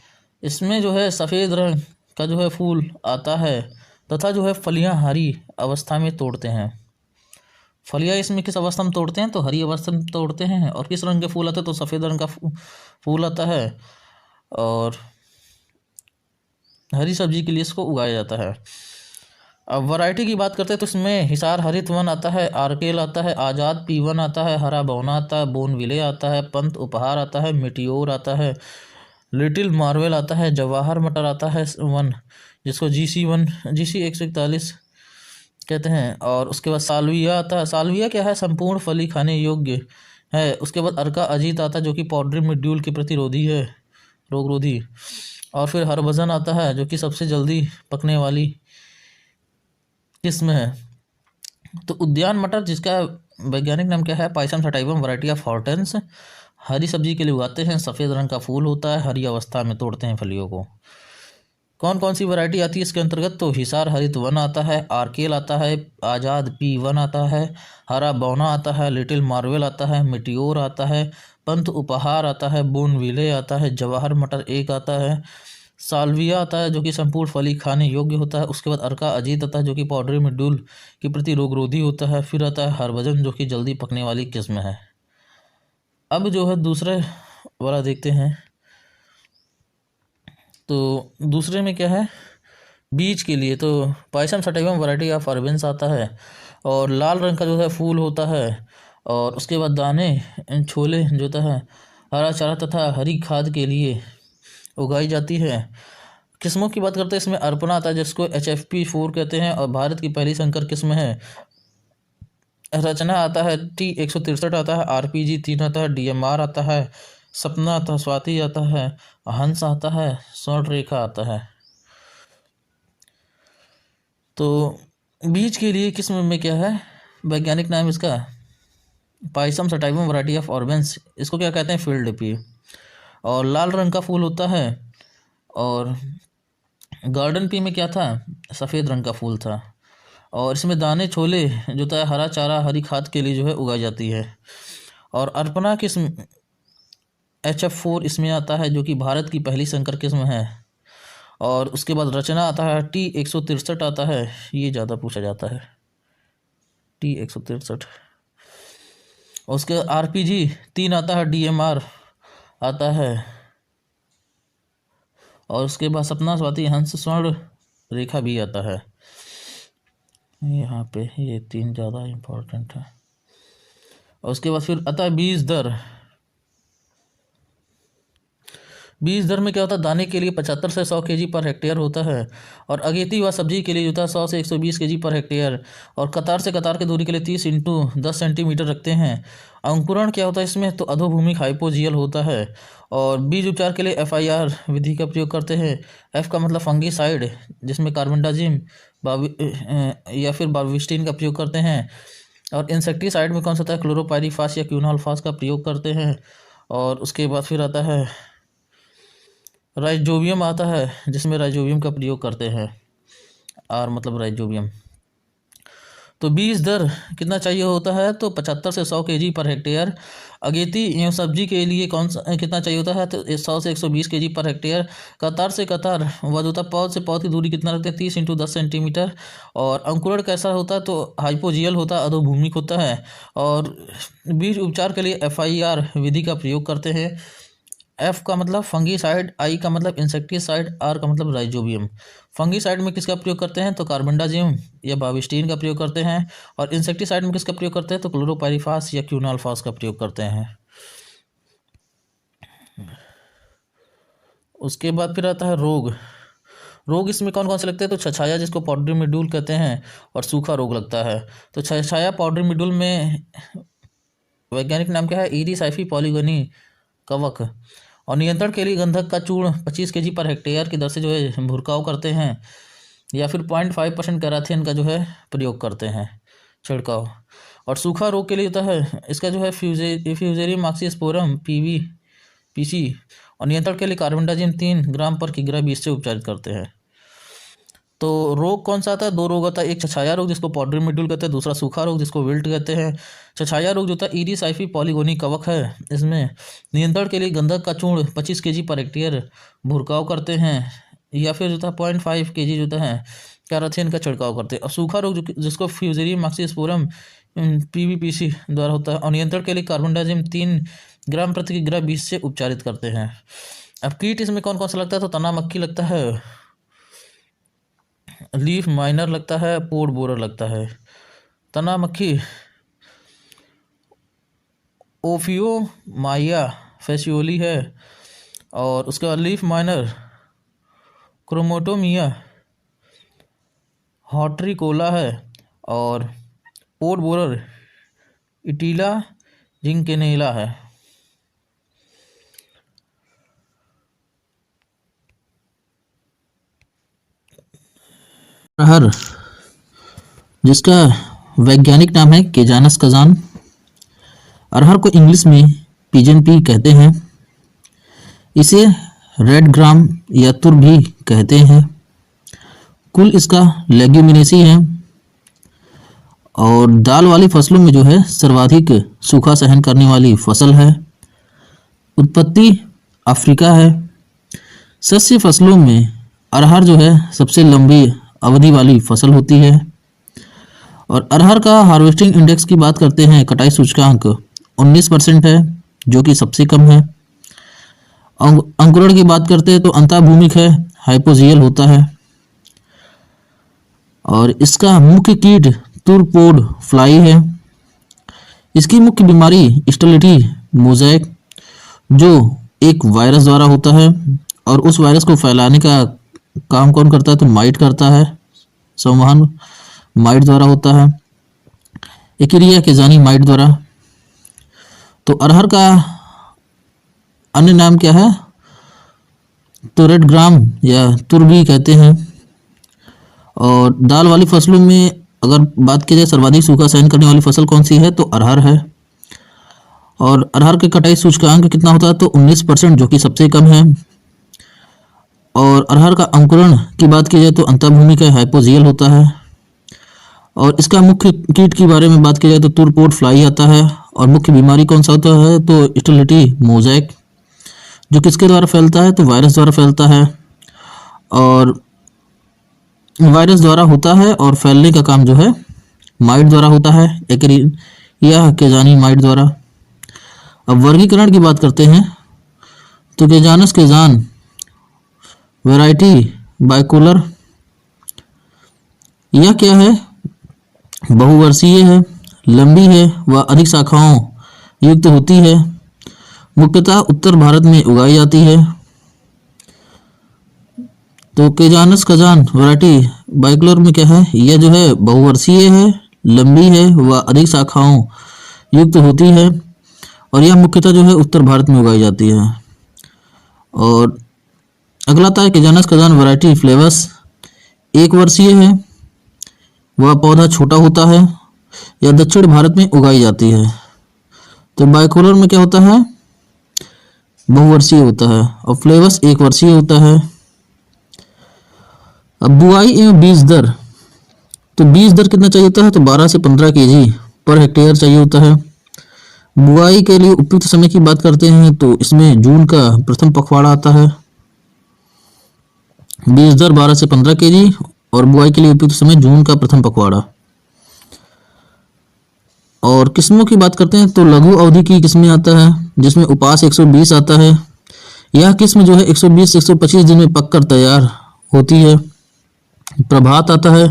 इसमें जो है सफ़ेद रंग का जो है फूल आता है तथा जो है फलियां हरी अवस्था में तोड़ते हैं। फलियां इसमें किस अवस्था में तोड़ते हैं, तो हरी अवस्था में तोड़ते हैं। और किस रंग के फूल आते हैं, तो सफ़ेद रंग का फूल आता है। और हरी सब्जी के लिए इसको उगाया जाता है। अब वैरायटी की बात करते हैं तो इसमें हिसार हरित वन आता है, आर्केल आता है, आज़ाद P1 आता है, हरा बौना आता है, बोनविले आता है, पंत उपहार आता है, मिटियोर आता है, लिटिल मार्वेल आता है, जवाहर मटर आता है वन जिसको GC 141 कहते हैं। और उसके बाद सालविया आता है। सालविया क्या है, संपूर्ण फली खाने योग्य है। उसके बाद अर्का अजीत आता है जो कि पाउडरी मिड्यूल के प्रतिरोधी है, रोगरोधी। और फिर हरभजन आता है जो कि सबसे जल्दी पकने वाली किस्म है। तो उद्यान मटर जिसका वैज्ञानिक नाम क्या है, pisum sativum variety of hortense, हरी सब्जी के लिए उगाते हैं। सफ़ेद रंग का फूल होता है, हरी अवस्था में तोड़ते हैं फलियों को। कौन कौन सी वैरायटी आती है इसके अंतर्गत, तो हिसार हरित वन आता है, आर्केल आता है, आज़ाद P1 आता है, हरा बौना आता है, लिटिल मार्वेल आता है, मिटियोर आता है, पंत उपहार आता है, बोनविले आता है, जवाहर मटर 1 आता है, साल्विया आता है जो कि संपूर्ण फली खाने योग्य होता है। उसके बाद अर्का अजीत आता है जो कि पाउडरी मिड्यूल के प्रति रोगरोधी होता है। फिर आता है हरभजन जो कि जल्दी पकने वाली किस्म है। अब जो है दूसरे वाला देखते हैं। तो दूसरे में क्या है, बीज के लिए तो पाइसम सटाइवम वैरायटी ऑफ अरबेंस आता है और लाल रंग का जो है फूल होता है। और उसके बाद दाने छोले जो होता है हरा चारा तथा हरी खाद के लिए उगाई जाती है। किस्मों की बात करते हैं, इसमें अर्पणा आता है जिसको HFP4 कहते हैं और भारत की पहली संकर किस्म है। रचना आता है T163 आता है, RPG 3 आता है, DMR आता है, सपना आता है, स्वाति आता है, हंस आता है, स्वर्ण रेखा आता है। तो बीज के लिए किस्म में क्या है, वैज्ञानिक नाम इसका पाइसम सटाइवम वैरायटी ऑफ ऑर्बेंस, इसको क्या कहते हैं, फील्ड पी। और लाल रंग का फूल होता है। और गार्डन पी में क्या था, सफ़ेद रंग का फूल था। और इसमें दाने छोले जो था हरा चारा हरी खाद के लिए जो है उगाई जाती है। और अर्पणा किस्म HF4 इसमें आता है जो कि भारत की पहली संकर किस्म है। और उसके बाद रचना आता है T163 आता है, ये ज़्यादा पूछा जाता है T163। उसके RPG 3 आता है, DMR आता है। और उसके बाद सपना स्वाति हंस स्वर्ण रेखा भी आता है। यहाँ पे ये 3 ज़्यादा इम्पोर्टेंट है। और उसके बाद फिर आता है बीज दर। बीज दर में क्या होता है, दाने के लिए 75 से 100 kg पर हेक्टेयर होता है। और अगेती व सब्जी के लिए होता है 100 से 120 kg पर हेक्टेयर। और कतार से कतार की दूरी के लिए 30 × 10 सेंटीमीटर रखते हैं। अंकुरण क्या होता है इसमें, तो अधोभूमिक हाइपोजियल होता है। और बीज उपचार के लिए FIR विधि का प्रयोग करते हैं। F का मतलब फंगीसाइड जिसमें कार्बेंडाजिम या फिर बाविस्टिन का प्रयोग करते हैं। और इंसेक्टिसाइड में कौन सा होता है, क्लोरोपाइरीफास या क्यूनोल्फास का प्रयोग करते हैं। और उसके बाद फिर आता है राइजोबियम आता है जिसमें राइजोबियम का प्रयोग करते हैं, R मतलब राइजोबियम। तो बीज दर कितना चाहिए होता है, तो 75 से 100 kg पर हेक्टेयर। अगेती एवं सब्जी के लिए कौन सा कितना चाहिए होता है, तो 100 से 120 kg पर हेक्टेयर। कतार से कतार वधुता पौध से पौध की दूरी कितना रखते हैं, 30 × 10 सेंटीमीटर। और अंकुरण कैसा होता है, तो हाइपोजियल होता है, अधोभूमिक होता है। और बीज उपचार के लिए FIR विधि का प्रयोग करते हैं। F का मतलब फंगीसाइड, I का मतलब इंसेक्टिसाइड, R का मतलब राइजोबियम। फंगीसाइड में किसका प्रयोग करते हैं, तो कार्बेंडाजिम या बाविस्टिन का प्रयोग करते हैं। और इंसेक्टिसाइड में किसका प्रयोग करते हैं, तो क्लोरोपाइरीफास या क्यूनोल्फास का प्रयोग करते हैं। उसके बाद फिर आता है रोग इसमें कौन कौन से लगते हैं, तो छछाया जिसको पाउडरी मिड्यूल कहते हैं और सूखा रोग लगता है। तो छछाया पाउडरी मिड्यूल में वैज्ञानिक नाम क्या है, ईरी साइफी पॉलीगनी कवक। और नियंत्रण के लिए गंधक का चूर्ण 25 केजी पर हेक्टेयर की दर से जो है भुरकाव करते हैं, या फिर 0.5% कैराथिन का जो है प्रयोग करते हैं छिड़काव। और सूखा रोग के लिए होता है इसका जो है फ्यूजेरियम ऑक्सीस्पोरम पीसी, और नियंत्रण के लिए कार्बेंडाजिम 3 ग्राम पर किग्रा 20 से उपचारित करते हैं। तो रोग कौन सा आता है? 2 रोग आता है, एक छछाया रोग जिसको पाउडरी मिड्यूल कहते हैं, दूसरा सूखा रोग जिसको विल्ट कहते हैं। छछाया रोग जो होता है ईरिस आइफी पॉलीगोनी कवक है, इसमें नियंत्रण के लिए गंधक का चूर्ण 25 केजी पर हेक्टेयर भुरकाव करते हैं, या फिर जो था 0.5 केजी जो है कैराथिन का छिड़काव करते हैं। और सूखा रोग जिसको फ्यूजेरियम ऑक्सीस्पोरम पीवीपीसी द्वारा होता है, और नियंत्रण के लिए कार्बेंडाजिम 3 ग्राम प्रति किग्रा 20 से उपचारित करते हैं। अब कीट इसमें कौन कौन सा लगता है? तो तना मक्खी लगता है, लीफ माइनर लगता है, पोड बोरर लगता है। तना मक्खी ओफियोमाइया फैसियोली है, और उसके बाद लीफ माइनर क्रोमोटोमिया हॉर्टिकोला है, और पोड बोरर इटीला जिंकेनेला है। अरहर, जिसका वैज्ञानिक नाम है केजानस कजान। अरहर को इंग्लिश में पिजन पी कहते हैं। इसे रेड ग्राम या तुर भी कहते हैं। कुल इसका लेग्यूमिनेसी है, और दाल वाली फसलों में जो है सर्वाधिक सूखा सहन करने वाली फसल है। उत्पत्ति अफ्रीका है। सस्य फसलों में अरहर जो है सबसे लंबी अवधि वाली फसल होती है। और अरहर का हार्वेस्टिंग इंडेक्स की बात करते हैं, कटाई सूचकांक 19% है, जो कि सबसे कम है। अंकुरण की बात करते हैं तो अंतःभूमिक है, हाइपोजियल होता है। और इसका मुख्य कीट तुरपोड फ्लाई है। इसकी मुख्य बीमारी स्टेरिलिटी मोज़ेक, जो एक वायरस द्वारा होता है, और उस वायरस को फैलाने का काम कौन करता है? तो माइट करता है। संवहन माइट द्वारा होता है, एकिरिया केजानी माइट द्वारा। तो अरहर का अन्य नाम क्या है? तो रेड ग्राम या तुर भी कहते हैं। और दाल वाली फसलों में अगर बात की जाए सर्वाधिक सूखा सहन करने वाली फसल कौन सी है? तो अरहर है। और अरहर के कटाई सूचकांक कितना होता है? तो 19%, जो कि सबसे कम है। और अरहर का अंकुरण की बात की जाए तो अंतःभूमिक है, हाइपोजियल होता है। और इसका मुख्य कीट के बारे में बात की जाए तो तुरपोड फ्लाई आता है। और मुख्य बीमारी कौन सा होता है? तो स्टेरिलिटी मोज़ेक, जो किसके द्वारा फैलता है? तो वायरस द्वारा फैलता है। और वायरस द्वारा होता है, और फैलने का काम जो है माइट द्वारा होता है, एकिरिया केजानी माइट द्वारा। अब वर्गीकरण की बात करते हैं तो केजानस केजान वैरायटी बाइकोलर, यह क्या है? बहुवर्षीय है, लंबी है व अधिक शाखाओं युक्त होती है। मुख्यतः उत्तर भारत में उगाई जाती है। तो केजानस कजान वैरायटी बाइकोलर में क्या है? यह जो है बहुवर्षीय है, लंबी है व अधिक शाखाओं युक्त होती है, और यह मुख्यतः जो है उत्तर भारत में उगाई जाती है। और अगला आता है केजानस कजान वैरायटी फ्लेवस, 1 वर्षीय है, वह पौधा छोटा होता है, यह दक्षिण भारत में उगाई जाती है। तो बाइकोलर में क्या होता है? बहुवर्षीय होता है, और फ्लेवस 1 वर्षीय होता है। अब बुआई एवं बीज दर, तो बीज दर कितना चाहिए होता है? तो 12 से 15 केजी पर हेक्टेयर चाहिए होता है। बुआई के लिए उपयुक्त समय की बात करते हैं तो इसमें जून का प्रथम पखवाड़ा आता है। बीज दर 12 से 15 केजी, और बुआई के लिए उपयुक्त समय जून का प्रथम पखवाड़ा। और किस्मों की बात करते हैं तो लघु अवधि की किस्में आता है, जिसमें उपास 120 आता है। यह किस्म जो है 120 से 125 दिन में पककर तैयार होती है। प्रभात आता है,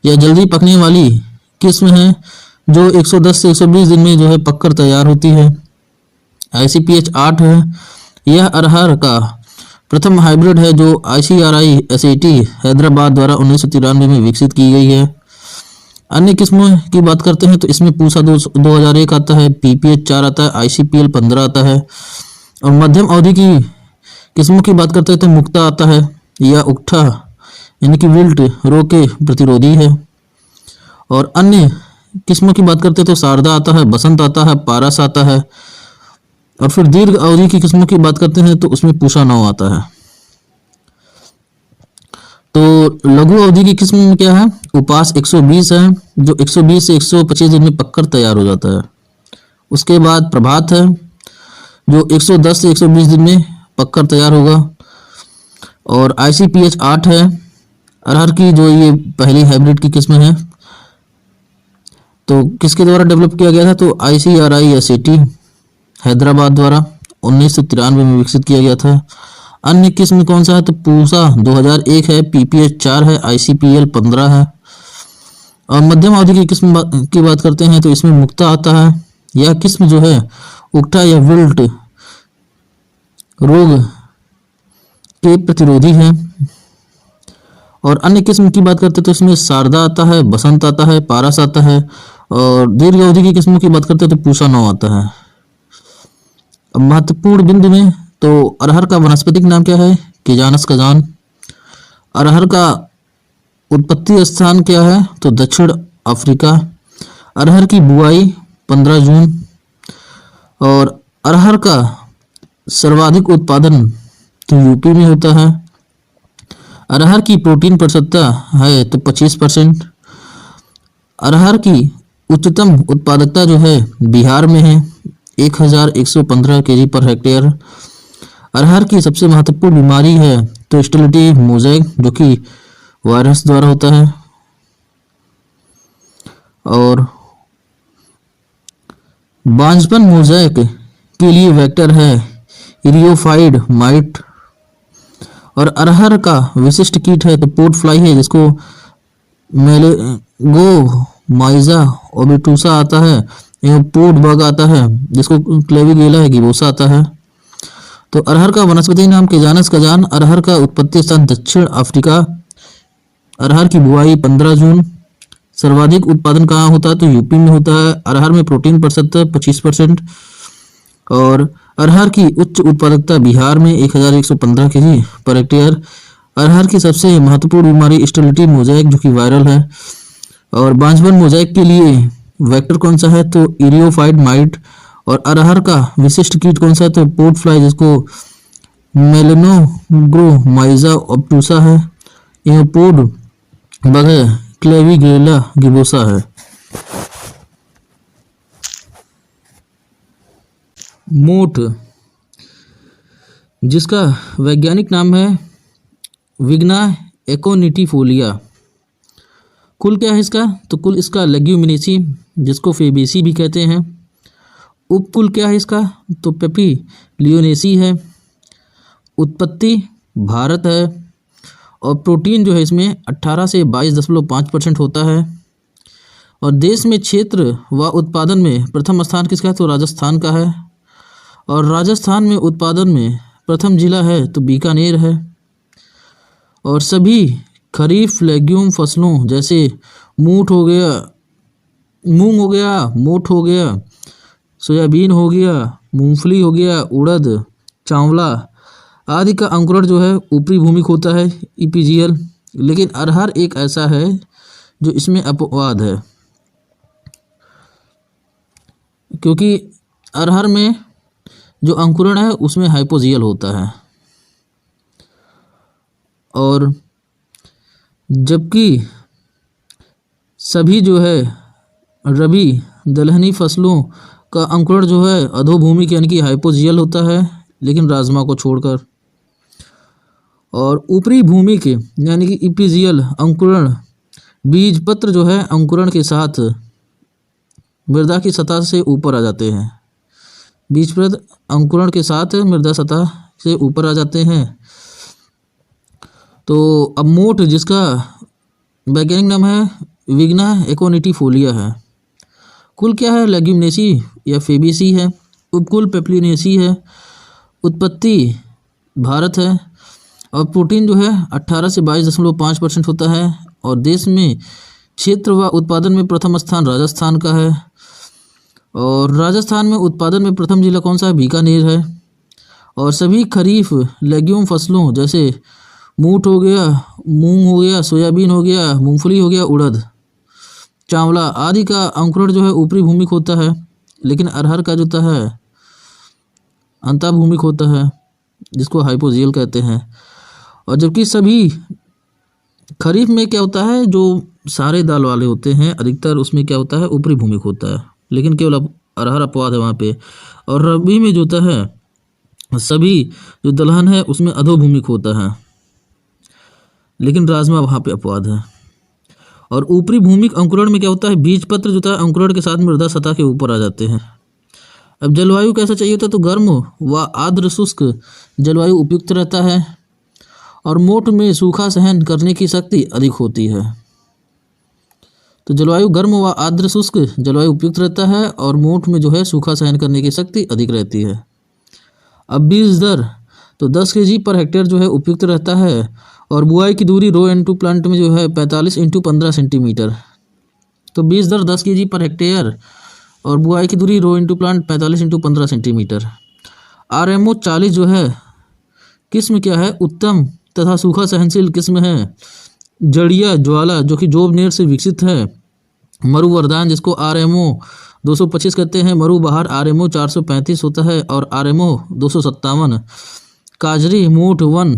यह जल्दी पकने वाली किस्म है, जो 110 से 120 दिन में जो है पककर तैयार होती है। ICPH 8 है। यह अरहर का प्रथम हाइब्रिड है, जो ICRI SAT हैदराबाद द्वारा 1993 में विकसित की गई है। अन्य किस्मों की बात करते हैं तो इसमें पूसा 2001 आता है, PPH 4 आता है, ICPL 15 आता है, और मध्यम अवधि की किस्मों की बात करते हैं तो मुक्ता आता है या उक्ठा यानी कि विल्ट रोग के प्रतिरोधी है। और अन्य किस्मों की बात करते हैं तो शारदा आता है, बसंत आता है, पारस आता है। और फिर दीर्घ अवधि की किस्मों की बात करते हैं तो उसमें पूषा 9 आता है। तो लघु अवधि की किस्म में क्या है, उपास 120 है जो 120 से 125 दिन में पककर तैयार हो जाता है। उसके बाद प्रभात है जो 110 से 120 दिन में पककर तैयार होगा। और ICPH 8 है अरहर की, जो ये पहली हाइब्रिड की किस्म है। तो किसके द्वारा डेवलप किया गया था, तो ICRI-SAT हैदराबाद द्वारा 1993 में विकसित किया गया था। अन्य किस्म कौन सा है, तो पूसा 2001 है, PPH 4 है, ICPL 15 है। और मध्यम अवधि की किस्म की बात करते हैं तो इसमें मुक्ता आता है। यह किस्म जो है उक्टा या विल्ट रोग के प्रतिरोधी है। और अन्य किस्म की बात करते हैं तो इसमें शारदा आता है, बसंत आता है, पारस आता है। और दीर्घ अवधि की किस्मों की बात करते हैं तो पूषा 9 आता है। अब महत्वपूर्ण बिंदु में तो अरहर का वनस्पतिक नाम क्या है, किजानस कजान। अरहर का उत्पत्ति स्थान क्या है, तो दक्षिण अफ्रीका। अरहर की बुआई 15 जून। और अरहर का सर्वाधिक उत्पादन तो यूपी में होता है। अरहर की प्रोटीन प्रतिशतता है तो 25%। अरहर की उच्चतम उत्पादकता जो है बिहार में है 1115 केजी पर हेक्टेयर। अरहर की सबसे महत्वपूर्ण बीमारी है तो स्टेलिटी मोज़ेक, जो कि वायरस द्वारा होता है। और बांझपन मोज़ेक के लिए वेक्टर है इरियोफाइड माइट। और अरहर का विशिष्ट कीट है तो पोर्ट फ्लाई है, जिसको मेलेगो माइजा ओबिटुसा आता है। एवं पोर्ट बग आता है जिसको क्लेविगेला गिबोसा आता है। तो अरहर का वनस्पति नाम किजानस कजान। अरहर का उत्पत्ति स्थान दक्षिण अफ्रीका। अरहर की बुआई 15 जून। सर्वाधिक उत्पादन कहाँ होता है, तो यूपी में होता है। अरहर में प्रोटीन प्रतिशत 25%। और अरहर की उच्च उत्पादकता बिहार में 1115 केजी पर हेक्टेयर। अरहर की सबसे महत्वपूर्ण बीमारी स्टेलिटी मोज़ेक, जो कि वायरल है। और बांझपन मोज़ेक के लिए वेक्टर कौन सा है, तो इरियोफाइड माइट। और अरहर का विशिष्ट कीट कौन सा है, तो पोर्ट फ्लाई, जिसको मेलेनोग्रोमाइजा ओब्टुसा है। यह पोर्ट बग है, क्लेविगेला गिबोसा है। मोठ, जिसका वैज्ञानिक नाम है विग्ना एकोनिटीफोलिया। कुल क्या है इसका, तो कुल इसका लेग्यूमिनेसी, जिसको फेबेसी भी कहते हैं। उपकुल क्या है इसका, तो पेपिलियोनेसी है। उत्पत्ति भारत है। और प्रोटीन जो है इसमें 18 से 22.5% होता है। और देश में क्षेत्र व उत्पादन में प्रथम स्थान किसका है, तो राजस्थान का है। और राजस्थान में उत्पादन में प्रथम जिला है तो बीकानेर है। और सभी खरीफ लेग्यूम फसलों जैसे मूंग हो गया, मोठ हो गया, सोयाबीन हो गया, मूंगफली हो गया, उड़द, चावला आदि का अंकुरण जो है ऊपरी भूमि को होता है EPGL। लेकिन अरहर एक ऐसा है जो इसमें अपवाद है, क्योंकि अरहर में जो अंकुरण है उसमें हाइपोजियल होता है। और जबकि सभी जो है रबी दलहनी फसलों का अंकुरण जो है अधोभूमि के यानी कि हाइपोजियल होता है, लेकिन राजमा को छोड़कर। और ऊपरी भूमि के यानी कि EPGL अंकुरण बीज पत्र जो है अंकुरण के साथ मृदा की सतह से ऊपर आ जाते हैं। बीज पत्र अंकुरण के साथ मृदा सतह से ऊपर आ जाते हैं। तो अब मोठ, जिसका वैज्ञानिक नाम है विग्ना एकोनिटीफोलिया है। कुल क्या है, लेग्यूमिनेसी या फेबेसी है। उपकुल पेपिलियोनेसी है। उत्पत्ति भारत है। और प्रोटीन जो है 18 से 22.5% होता है। और देश में क्षेत्र व उत्पादन में प्रथम स्थान राजस्थान का है। और राजस्थान में उत्पादन में प्रथम जिला कौन सा है, बीकानेर है। और सभी खरीफ लेग्यूम फसलों जैसे मूट हो गया, मूंग हो गया, सोयाबीन हो गया, मूंगफली हो गया, उड़द, चावला आदि का अंकुरण जो है ऊपरी भूमिक होता है, लेकिन अरहर का जो होता है अंतःभूमिक होता है, जिसको हाइपोजियल कहते हैं। और जबकि सभी खरीफ में क्या होता है, जो सारे दाल वाले होते हैं अधिकतर उसमें क्या होता है, ऊपरी भूमिक होता है, लेकिन केवल अरहर अपवाद है वहाँ पे। और रबी में जो होता है सभी जो दलहन है उसमें अधोभूमिक होता है, लेकिन राजमा वहाँ पे अपवाद है। और ऊपरी भूमिक अंकुरण में क्या होता है, बीज पत्र जो होता है अंकुरण के साथ मृदा सतह के ऊपर आ जाते हैं। अब जलवायु कैसा चाहिए होता है, तो गर्म व आर्द्र शुष्क जलवायु उपयुक्त रहता है, और मोट में सूखा सहन करने की शक्ति अधिक होती है। तो जलवायु गर्म व आर्द्र शुष्क जलवायु उपयुक्त रहता है, और मोट में जो है सूखा सहन करने की शक्ति अधिक रहती है। अब बीज दर तो 10 kg पर हेक्टेयर जो है उपयुक्त रहता है, और बुआई की दूरी रो एंड टू प्लांट में जो है 45 × 15 सेंटीमीटर। तो बीज दर 10 kg पर हेक्टेयर और बुआई की दूरी rho into plant 45 × 15 centimetre. RMO 40 जो है किस्म क्या है, उत्तम तथा सूखा सहनशील किस्म है। जड़िया ज्वाला जो कि जोबनेर से विकसित है। मरु वरदान जिसको RMO 225 कहते हैं, मरु बहार RMO 435 होता है और RMO 257। काजरी मूठ 1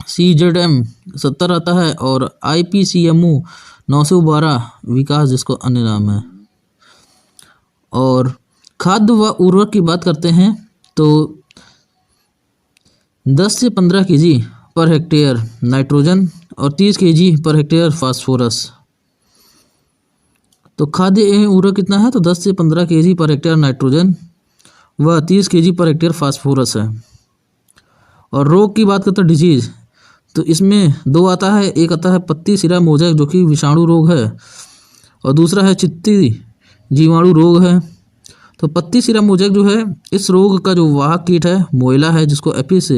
CZM 70 आता है, और IPCMO 912 विकास जिसको अन्य नाम है। और खाद्य व उर्वरक की बात करते हैं तो 10 से 15 kg पर हेक्टेयर नाइट्रोजन और 30 kg पर हेक्टेयर फास्फोरस। तो खाद्य एवं उर्वरक कितना है, तो 10 से 15 kg पर हेक्टेयर नाइट्रोजन व 30 kg पर हेक्टेयर फास्फोरस है। और रोग की बात करते हैं डिजीज, तो इसमें 2 आता है, एक आता है पत्ती सिरा मोजैक जो कि विषाणु रोग है, और दूसरा है चित्ती जीवाणु रोग है। तो पत्ती सिरा मोजैक जो है इस रोग का जो वाहक कीट है मोइला है, जिसको एपिस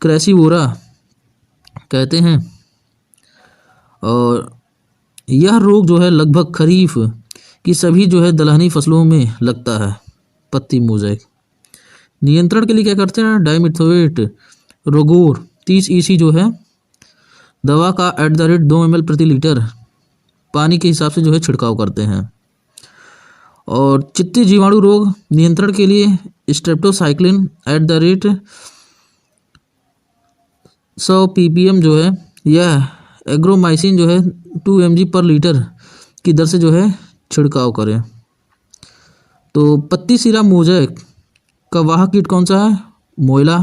क्रैसीवोरा कहते हैं। और यह रोग जो है लगभग खरीफ की सभी जो है दलहनी फसलों में लगता है। पत्ती मोजैक नियंत्रण के लिए क्या करते हैं, डाइमिथोएट रोगोर 30 EC जो है दवा का @ 2 ml प्रति लीटर पानी के हिसाब से जो है छिड़काव करते हैं। और चित्ती जीवाणु रोग नियंत्रण के लिए स्ट्रेप्टोसाइक्लिन @ 100 ppm जो है, यह एग्रोमाइसिन जो है 2 mg पर लीटर की दर से जो है छिड़काव करें। तो पत्ती सिरा मोजैक का वाहक कीट कौन सा है, मोइला।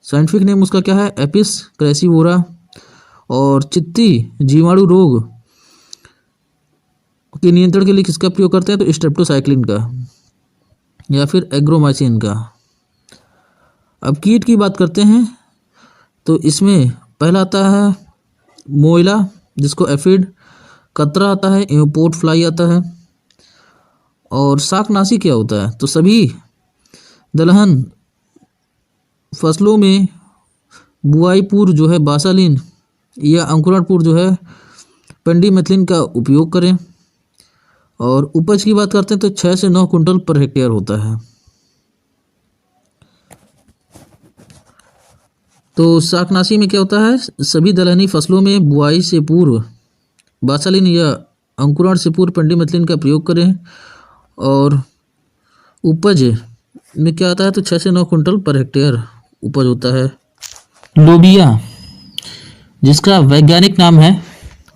साइंटिफिक नेम उसका क्या है, एपिस क्रैसीवोरा। और चित्ती जीवाणु रोग के नियंत्रण के लिए किसका प्रयोग करते हैं, तो स्ट्रेप्टोसाइक्लिन का या फिर एग्रोमाइसिन का। अब कीट की बात करते हैं तो इसमें पहला आता है मोइला जिसको एफिड, कतरा आता है, एपोर्ट फ्लाई आता है। और शाकनाशी क्या होता है, तो सभी दलहन फसलों में बुआई पूर्व जो है बासालिन या अंकुरण पूर्व जो है पेंडिमेथिलिन का उपयोग करें। और उपज की बात करते हैं तो 6 से 9 कुंटल पर हेक्टेयर होता है। तो शाकनाशी में क्या होता है, सभी दलहनी फसलों में बुआई से पूर्व बासालिन या अंकुरण से पूर्व पेंडिमेथिलिन का प्रयोग करें। और उपज में क्या आता है, तो 6 से 9 कुंटल पर हेक्टेयर उपज होता है। लोबिया जिसका वैज्ञानिक नाम है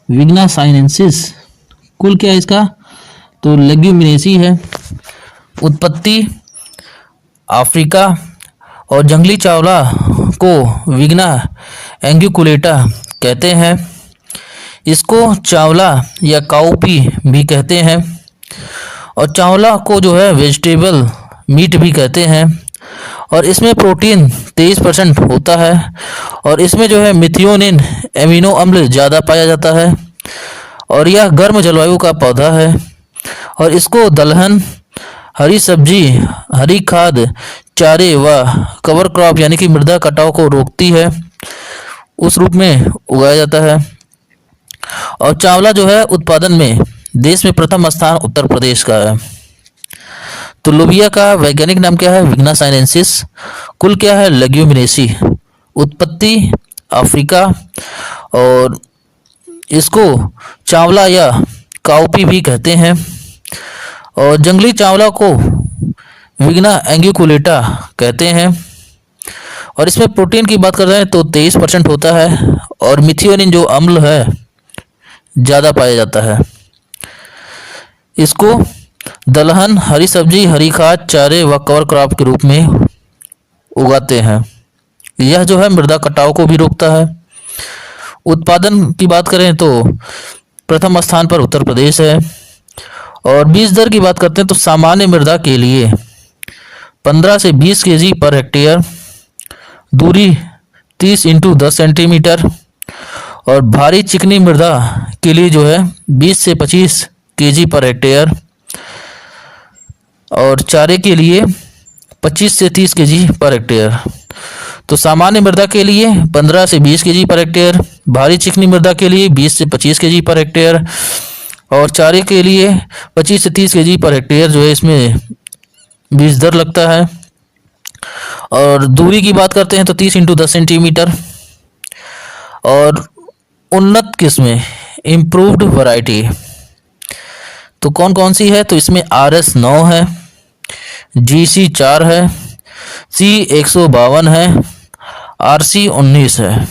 विग्ना साइनेंसिस, कुल क्या है इसका, तो लेग्यूमिनेसी है। उत्पत्ति अफ्रीका, और जंगली चावला को विग्ना एंग्युकुलेटा कहते हैं। इसको चावला या काउपी भी कहते हैं। और चावला को जो है वेजिटेबल मीट भी कहते हैं। और इसमें प्रोटीन 23% होता है। और इसमें जो है मिथियोनिन एमिनो अम्ल ज़्यादा पाया जाता है। और यह गर्म जलवायु का पौधा है। और इसको दलहन, हरी सब्जी, हरी खाद, चारे व कवर क्रॉप यानी कि मृदा कटाव को रोकती है उस रूप में उगाया जाता है। और चावला जो है उत्पादन में देश में प्रथम स्थान उत्तर प्रदेश का है। तो लोबिया का वैज्ञानिक नाम क्या है? विग्ना साइनेंसिस। कुल क्या है? लेग्यूमिनेसी। उत्पत्ति अफ्रीका, और इसको चावला या काउपी भी कहते हैं। और जंगली चावला को विग्ना एंगिकुलेटा कहते हैं। और इसमें प्रोटीन की बात कर रहे हैं तो 23% होता है, और मिथियोनिन जो अम्ल है ज़्यादा पाया जाता है। इसको दलहन, हरी सब्जी, हरी खाद, चारे व कवर क्रॉप के रूप में उगाते हैं। यह जो है मृदा कटाव को भी रोकता है। उत्पादन की बात करें तो प्रथम स्थान पर उत्तर प्रदेश है। और बीज दर की बात करते हैं तो सामान्य मृदा के लिए 15 से 20 केजी पर हेक्टेयर, दूरी 30 × 10 सेंटीमीटर, और भारी चिकनी मृदा के लिए जो है 20 से 25 केजी पर हेक्टेयर, और चारे के लिए 25 से 30 केजी पर हेक्टेयर। तो सामान्य मृदा के लिए 15 से 20 केजी पर हेक्टेयर, भारी चिकनी मृदा के लिए 20 से 25 केजी पर हेक्टेयर, और चारे के लिए 25 से 30 केजी पर हेक्टेयर जो है इसमें बीज दर लगता है। और दूरी की बात करते हैं तो 30 × 10 सेंटीमीटर। और उन्नत किस्में, इम्प्रूव्ड वैरायटी, तो कौन कौन सी है? तो इसमें RS 9 है, GC 4 है, C 152 है, RC 19 है।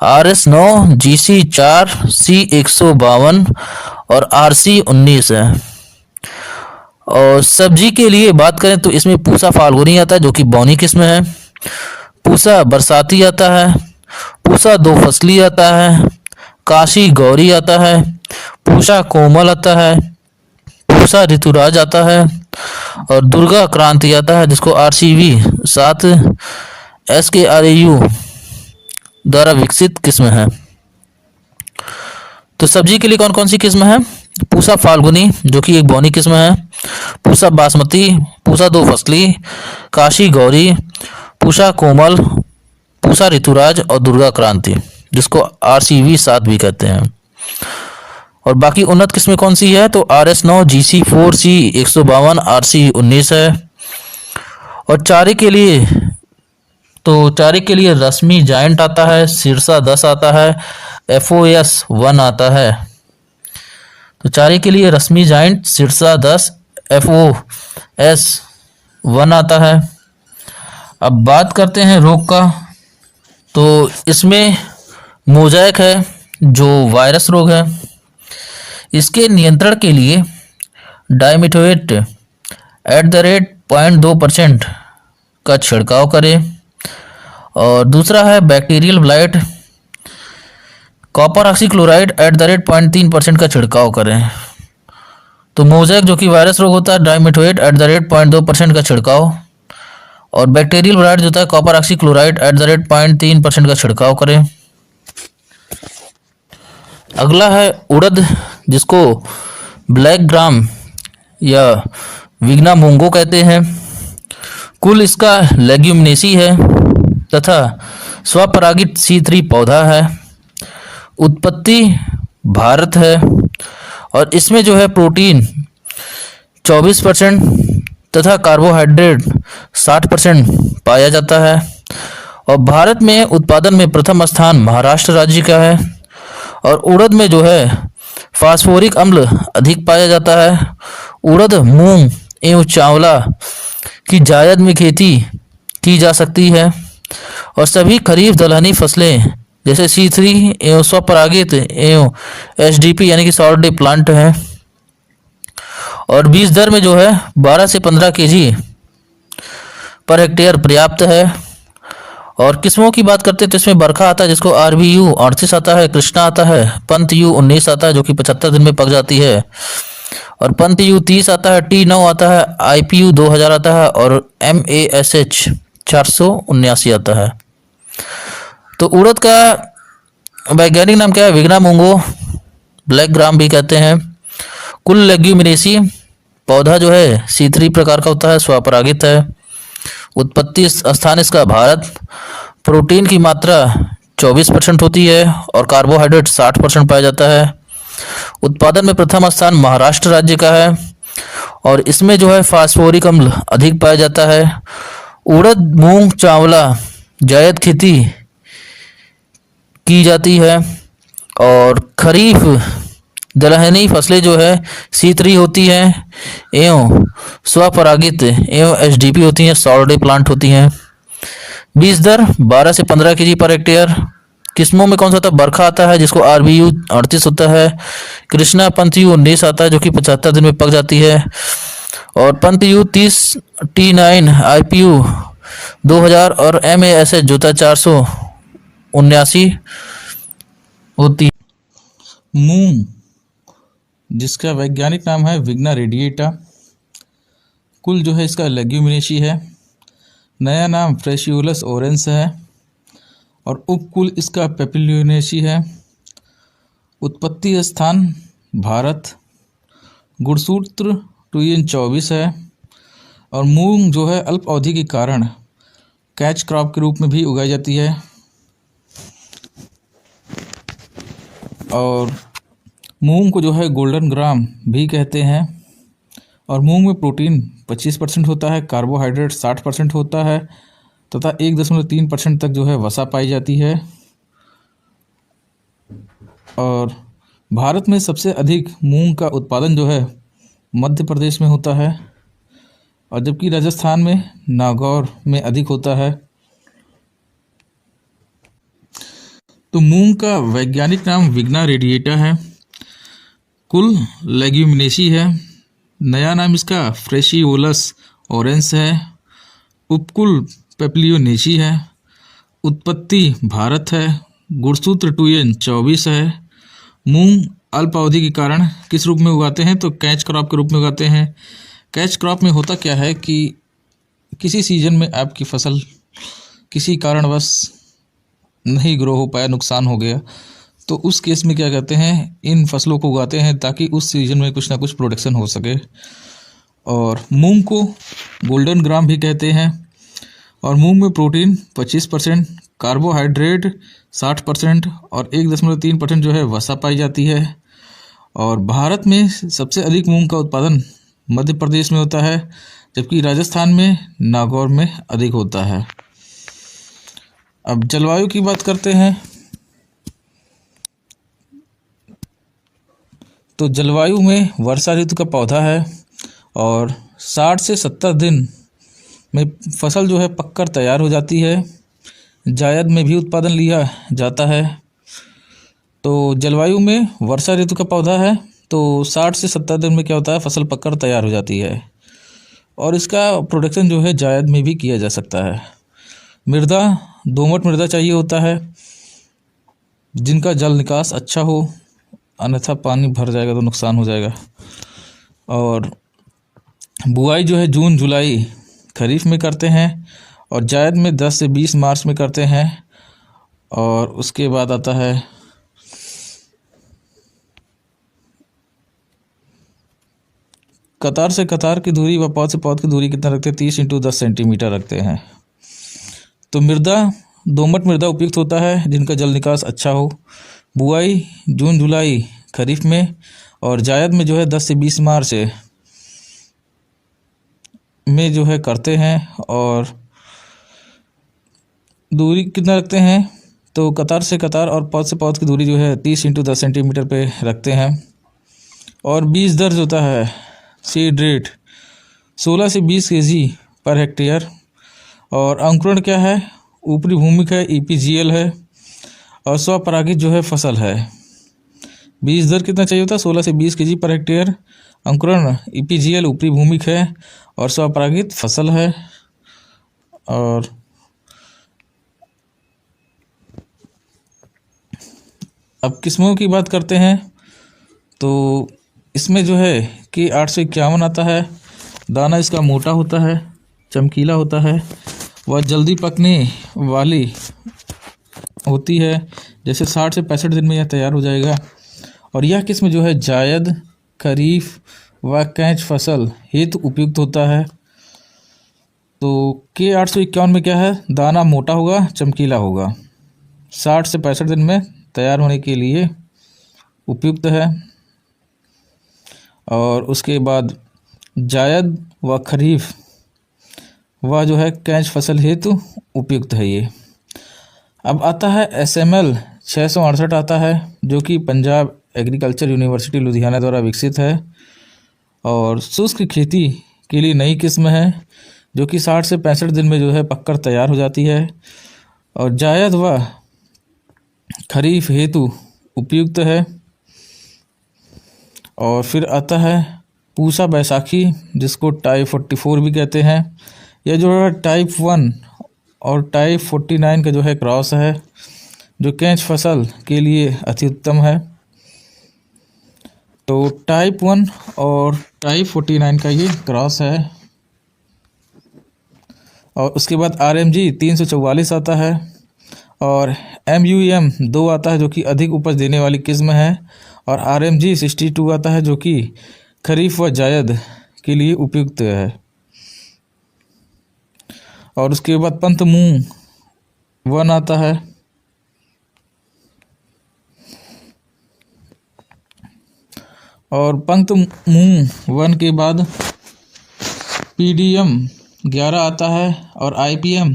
RS 9, GC 4, C 152 और RC 19 है। और सब्जी के लिए बात करें तो इसमें पूसा फाल्गुनी आता है जो कि बौनी किस्म है, पूसा बरसाती आता है, पूसा 2 फसली आता है, काशी गौरी आता है, पूसा कोमल आता है, पूसा ऋतुराज आता है, और दुर्गा क्रांति आता है जिसको RCV 7 SKRAU द्वारा विकसित किस्म है। तो सब्जी के लिए कौन कौन सी किस्म है? पूसा फाल्गुनी जो कि एक बौनी किस्म है, पूसा बासमती, पूसा 2 फसली, काशी गौरी, पूसा कोमल, पूसा ऋतुराज और दुर्गा क्रांति जिसको RCV 7 भी कहते हैं। और बाकी उन्नत किस्में कौन सी है? तो RS 9, GC 4, C 152, RC 19 है। और चारे के लिए रश्मि जायंट आता है, सिरसा 10 आता है, FOS 1 आता है। तो चारे के लिए रश्मि जायंट, सिरसा 10, FOS 1 आता है। अब बात करते हैं रोग का, तो इसमें मोज़ेक है जो वायरस रोग है। इसके नियंत्रण के लिए डाइमिथोएट @0.2% का छिड़काव करें। और दूसरा है बैक्टीरियल ब्लाइट, कॉपर ऑक्सीक्लोराइड @0.3% का छिड़काव करें। तो मोज़ेक जो कि वायरस रोग होता है, डाइमिथोएट @0.2% का छिड़काव, और बैक्टीरियल ब्लाइट जो होता है कॉपर ऑक्सीक्लोराइड @0.3% का छिड़काव करें। अगला है उड़द जिसको ब्लैक ग्राम या विग्ना मूंगो कहते हैं। कुल इसका लेग्यूमिनेसी है तथा स्वपरागित C3 पौधा है। उत्पत्ति भारत है, और इसमें जो है प्रोटीन 24% तथा कार्बोहाइड्रेट 60% पाया जाता है। और भारत में उत्पादन में प्रथम स्थान महाराष्ट्र राज्य का है। और उड़द में जो है फास्फोरिक अम्ल अधिक पाया जाता है। उड़द, मूंग एवं चावला की जायद में खेती की जा सकती है। और सभी खरीफ दलहनी फसलें जैसे C3 एवं स्वपरागित एवं SDP यानी कि सॉलिड डे प्लांट है। और बीज दर में जो है 12 से 15 केजी पर हेक्टेयर पर्याप्त है। और किस्मों की बात करते हैं तो इसमें बरखा आता है जिसको RBU 38 आता है, कृष्णा आता है, पंत U 19 आता है जो कि 75 दिन में पक जाती है, और पंत U 30 आता है, T9 आता है, IPU 2000 आता है, और MASH 479 आता है। तो उड़द का वैज्ञानिक नाम क्या है? विग्ना मूंगो, ब्लैक ग्राम भी कहते हैं। कुल लेग्यूमिनेसी पौधा जो है C3 प्रकार का होता है, स्वपरागित है। उत्पत्ति स्थान इसका भारत। प्रोटीन की मात्रा 24% होती है, और कार्बोहाइड्रेट 60% पाया जाता है। उत्पादन में प्रथम स्थान महाराष्ट्र राज्य का है। और इसमें जो है फास्फोरिक अम्ल अधिक पाया जाता है। उड़द, मूंग, चावला जायद खेती की जाती है। और खरीफ दलहनी फसलें जो है सीतरी होती हैं एवं स्वपरागित एवं एसडीपी होती हैं, सॉलिड प्लांट होती हैं। बीज दर 12 से 15 केजी पर हेक्टेयर। किस्मों में कौन सा आता है? बरखा आता है जिसको RBU 38 होता है। कृष्णा पंतयू 19 आता है जो कि 75 दिन में पक जाती है। और पंतयू 30 T9 IPU 2000 और MASH जोता 479 होती है। मूंग, जिसका वैज्ञानिक नाम है विग्ना रेडिएटा, कुल जो है इसका लेग्यूमिनेसी है। नया नाम फ्रेशियोलस ओरेंस है और उपकुल इसका पेपिलियोनेसी है। उत्पत्ति स्थान भारत। गुणसूत्र 2N24 है। और मूंग जो है अल्प अवधि के कारण कैच क्रॉप के रूप में भी उगाई जाती है। और मूंग को जो है गोल्डन ग्राम भी कहते हैं। और मूंग में प्रोटीन 25% होता है, कार्बोहाइड्रेट 60% होता है तथा 1.3% तक जो है वसा पाई जाती है। और भारत में सबसे अधिक मूंग का उत्पादन जो है मध्य प्रदेश में होता है, और जबकि राजस्थान में नागौर में अधिक होता है। तो मूंग का वैज्ञानिक नाम विग्ना रेडिएटा है। कुल लेग्यूमिनेसी है। नया नाम इसका फ्रेशियोलस ओरेंस है। उपकुल पेपिलियोनेसी है। उत्पत्ति भारत है। गुणसूत्र 2N24 है। मूंग अल्प अवधि के कारण किस रूप में उगाते हैं? तो कैच क्रॉप के रूप में उगाते हैं। कैच क्रॉप में होता क्या है कि किसी सीजन में आपकी फसल किसी कारणवश नहीं ग्रो हो पाया, नुकसान हो गया, तो उस केस में क्या कहते हैं, इन फसलों को उगाते हैं ताकि उस सीजन में कुछ ना कुछ प्रोडक्शन हो सके। और मूंग को गोल्डन ग्राम भी कहते हैं। और मूंग में प्रोटीन 25%, कार्बोहाइड्रेट 60% और 1.3% जो है वसा पाई जाती है। और भारत में सबसे अधिक मूंग का उत्पादन मध्य प्रदेश में होता है, जबकि राजस्थान में नागौर में अधिक होता है। अब जलवायु की बात करते हैं। तो जलवायु में वर्षा ऋतु का पौधा है और 60 से 70 दिन में फसल जो है पककर तैयार हो जाती है। जायद में भी उत्पादन लिया जाता है। तो जलवायु में वर्षा ऋतु का पौधा है, तो 60 से 70 दिन में क्या होता है, फसल पककर तैयार हो जाती है और इसका प्रोडक्शन जो है जायद में भी किया जा सकता है। मृदा दोमट मृदा चाहिए होता है जिनका जल निकास अच्छा हो, अन्यथा पानी भर जाएगा तो नुकसान हो जाएगा। और बुआई जो है जून जुलाई खरीफ में करते हैं और जायद में 10 से 20 मार्च में करते हैं। और उसके बाद आता है कतार से कतार की दूरी व पौध से पौध की दूरी कितना रखते हैं? 30 × 10 सेंटीमीटर रखते हैं। तो मृदा दोमट मृदा उपयुक्त होता है जिनका जल निकास अच्छा हो। बुआई जून जुलाई खरीफ में और जायद में जो है 10 से 20 मार्च में जो है करते हैं। और दूरी कितना रखते हैं? तो कतार से कतार और पौध से पौध की दूरी जो है 30 × 10 सेंटीमीटर पे रखते हैं। और बीज दर होता है सीड रेट 16 से 20 kg पर हेक्टेयर। और अंकुरण क्या है? ऊपरी भूमिक है, EPGL है और स्वपरागित जो है फसल है। बीज दर कितना चाहिए होता है? 16 से 20 kg पर हेक्टेयर। अंकुरण EPGL ऊपरी भूमिक है और स्वपरागित फसल है। और अब किस्मों की बात करते हैं। तो इसमें जो है कि 851 आता है। दाना इसका मोटा होता है, चमकीला होता है, वह जल्दी पकने वाली होती है, जैसे 60 से 65 दिन में यह तैयार हो जाएगा। और यह किस्म जो है जायद, खरीफ व कैच फसल हेतु उपयुक्त होता है। तो K851 में क्या है? दाना मोटा होगा, चमकीला होगा, 60 से 65 दिन में तैयार होने के लिए उपयुक्त है। और उसके बाद जायद व खरीफ वह जो है कैच फसल हेतु उपयुक्त है ये। अब आता है SML 668 आता है, जो कि पंजाब एग्रीकल्चर यूनिवर्सिटी लुधियाना द्वारा विकसित है और शुष्क खेती के लिए नई किस्म है, जो कि 60 से 65 दिन में जो है पककर तैयार हो जाती है और जायद व खरीफ हेतु उपयुक्त है। और फिर आता है पूसा बैसाखी, जिसको टाइप 44 भी कहते हैं। यह जो है टाइप 1 और टाइप 49 का जो है क्रॉस है, जो कैच फसल के लिए अति उत्तम है। तो टाइप 1 और टाइप 49 का ये क्रॉस है। और उसके बाद RMG 344 आता है और MUM 2 आता है, जो कि अधिक उपज देने वाली किस्म है। और RMG 62 आता है, जो कि खरीफ व जायद के लिए उपयुक्त है। और उसके बाद पंत मूंग 1 आता है। और पंत मूंग 1 के बाद PDM 11 आता है और IPM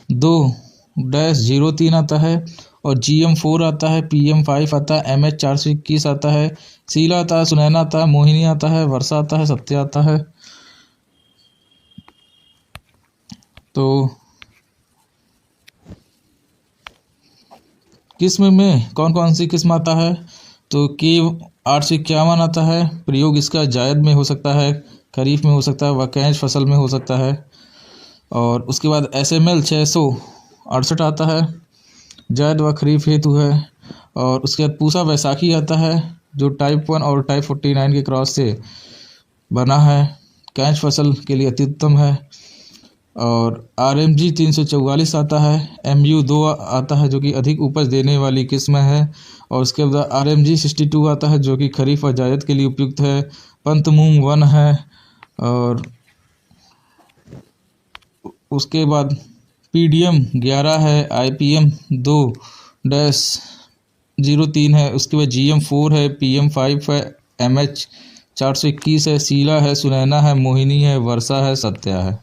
2-03 आता है और GM 4 आता है, PM 5 आता है, MH 421 आता है, शीला आता है, सुनैना आता है, मोहिनी आता है, वर्षा आता है, सत्य आता है। तो किस्म में कौन कौन सी किस्म आता है? तो K 851 आता है। प्रयोग इसका जायद में हो सकता है, खरीफ में हो सकता है व कैच फसल में हो सकता है। और उसके बाद SML 668 आता है, जायद व खरीफ हेतु है। और उसके बाद पूसा बैसाखी आता है, जो टाइप 1 और टाइप 49 के क्रॉस से बना है, कैच फसल के लिए अति उत्तम है। और RMG 344 आता है, MU 2 आता है, जो कि अधिक उपज देने वाली किस्म है। और उसके बाद RMG 62 आता है, जो कि खरीफ व जायद के लिए उपयुक्त है। पंत मूंग 1 है। और उसके बाद PDM 11 है, IPM 2-03 है, उसके बाद GM 4 है, PM 5 है, MH 421 है, शीला है, सुनैना है, मोहिनी है, वर्षा है, सत्या है।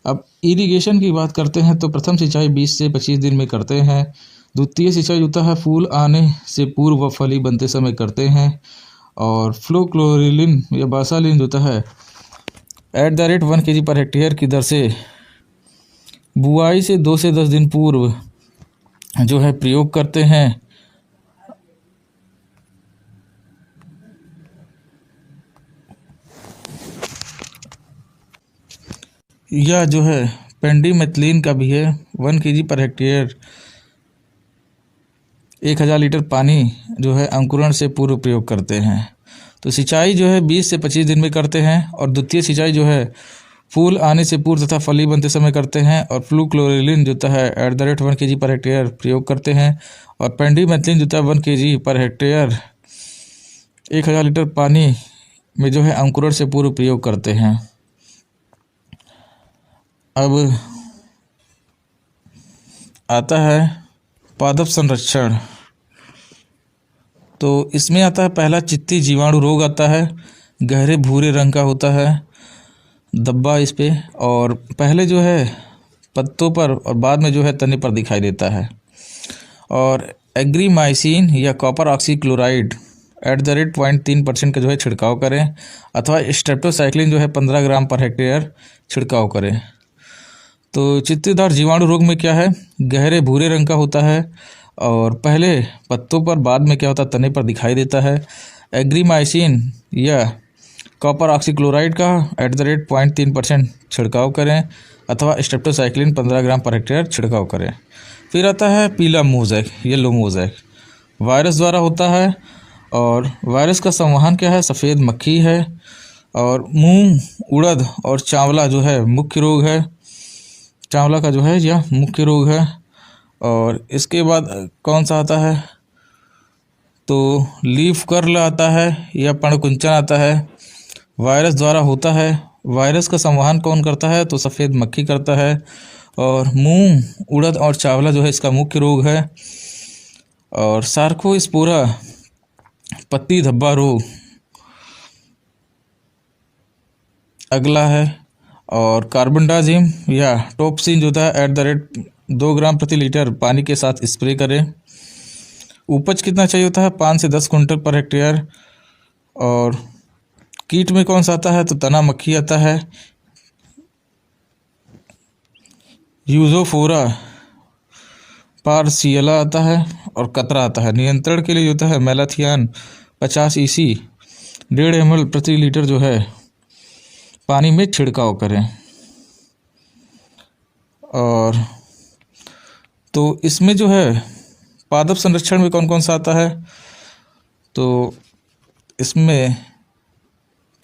अब इरिगेशन की बात करते हैं तो प्रथम सिंचाई 20 से 25 दिन में करते हैं। द्वितीय सिंचाई होता है फूल आने से पूर्व व फली बनते समय करते हैं। और फ्लोक्लोरिलिन या बासालिन होता है @ 1 kg पर हेक्टेयर की दर से बुआई से 2 से 10 दिन पूर्व जो है प्रयोग करते हैं। यह जो है पेंडिमेथलिन का भी है। 1 kg पर हेक्टेयर 1000 लीटर पानी जो है अंकुरण से पूर्व प्रयोग करते हैं। तो सिंचाई जो है 20 से 25 दिन में करते हैं। और द्वितीय सिंचाई जो है फूल आने से पूर्व तथा फली बनते समय करते हैं। और फ्लूक्लोरिलिन जो है @ 1 kg पर हेक्टेयर प्रयोग करते हैं। और पेंडिमेथलिन जो है 1 kg पर हेक्टेयर 1000 लीटर पानी में जो है अंकुरण से पूर्व प्रयोग करते हैं। अब आता है पादप संरक्षण। तो इसमें आता है पहला चित्ती जीवाणु रोग आता है, गहरे भूरे रंग का होता है धब्बा इस पे, और पहले जो है पत्तों पर और बाद में जो है तने पर दिखाई देता है। और एग्रीमाइसिन या कॉपर ऑक्सीक्लोराइड @ 0.3% का जो है छिड़काव करें, अथवा स्ट्रेप्टोसाइक्लिन जो है 15 ग्राम पर हेक्टेयर छिड़काव करें। तो चित्तीदार जीवाणु रोग में क्या है, गहरे भूरे रंग का होता है और पहले पत्तों पर बाद में क्या होता है तने पर दिखाई देता है। एग्रीमाइसिन या कॉपर ऑक्सीक्लोराइड का @ 0.3% छिड़काव करें, अथवा स्ट्रेप्टोसाइक्लिन 15 ग्राम पर हेक्टेयर छिड़काव करें। फिर आता है पीला मोज़ेक, येलो मोज़ेक, वायरस द्वारा होता है। और वायरस का संवहन क्या है, सफ़ेद मक्खी है। और मूंग, उड़द और चावला जो है मुख्य रोग है, चावला का जो है यह मुख्य रोग है। और इसके बाद कौन सा आता है, तो लीफ कर्ल आता है या पर्णकुंचन आता है, वायरस द्वारा होता है। वायरस का संवहन कौन करता है, तो सफ़ेद मक्खी करता है। और मूंग, उड़द और चावला जो है इसका मुख्य रोग है। और सार्कोस्पोरा पत्ती धब्बा रोग अगला है। और कार्बेंडाजिम या टॉपसिन जो होता है @ 2 ग्राम प्रति लीटर पानी के साथ स्प्रे करें। उपज कितना चाहिए होता है? 5 से 10 कुंटल पर हेक्टेयर। और कीट में कौन सा आता है? तो तना मक्खी आता है, यूजोफोरा पारसियला आता है और कतरा आता है। नियंत्रण के लिए जो होता है मेलाथियान 50 EC 1.5 ml प्रति लीटर जो है पानी में छिड़काव करें। और तो इसमें जो है पादप संरक्षण में कौन कौन सा आता है? तो इसमें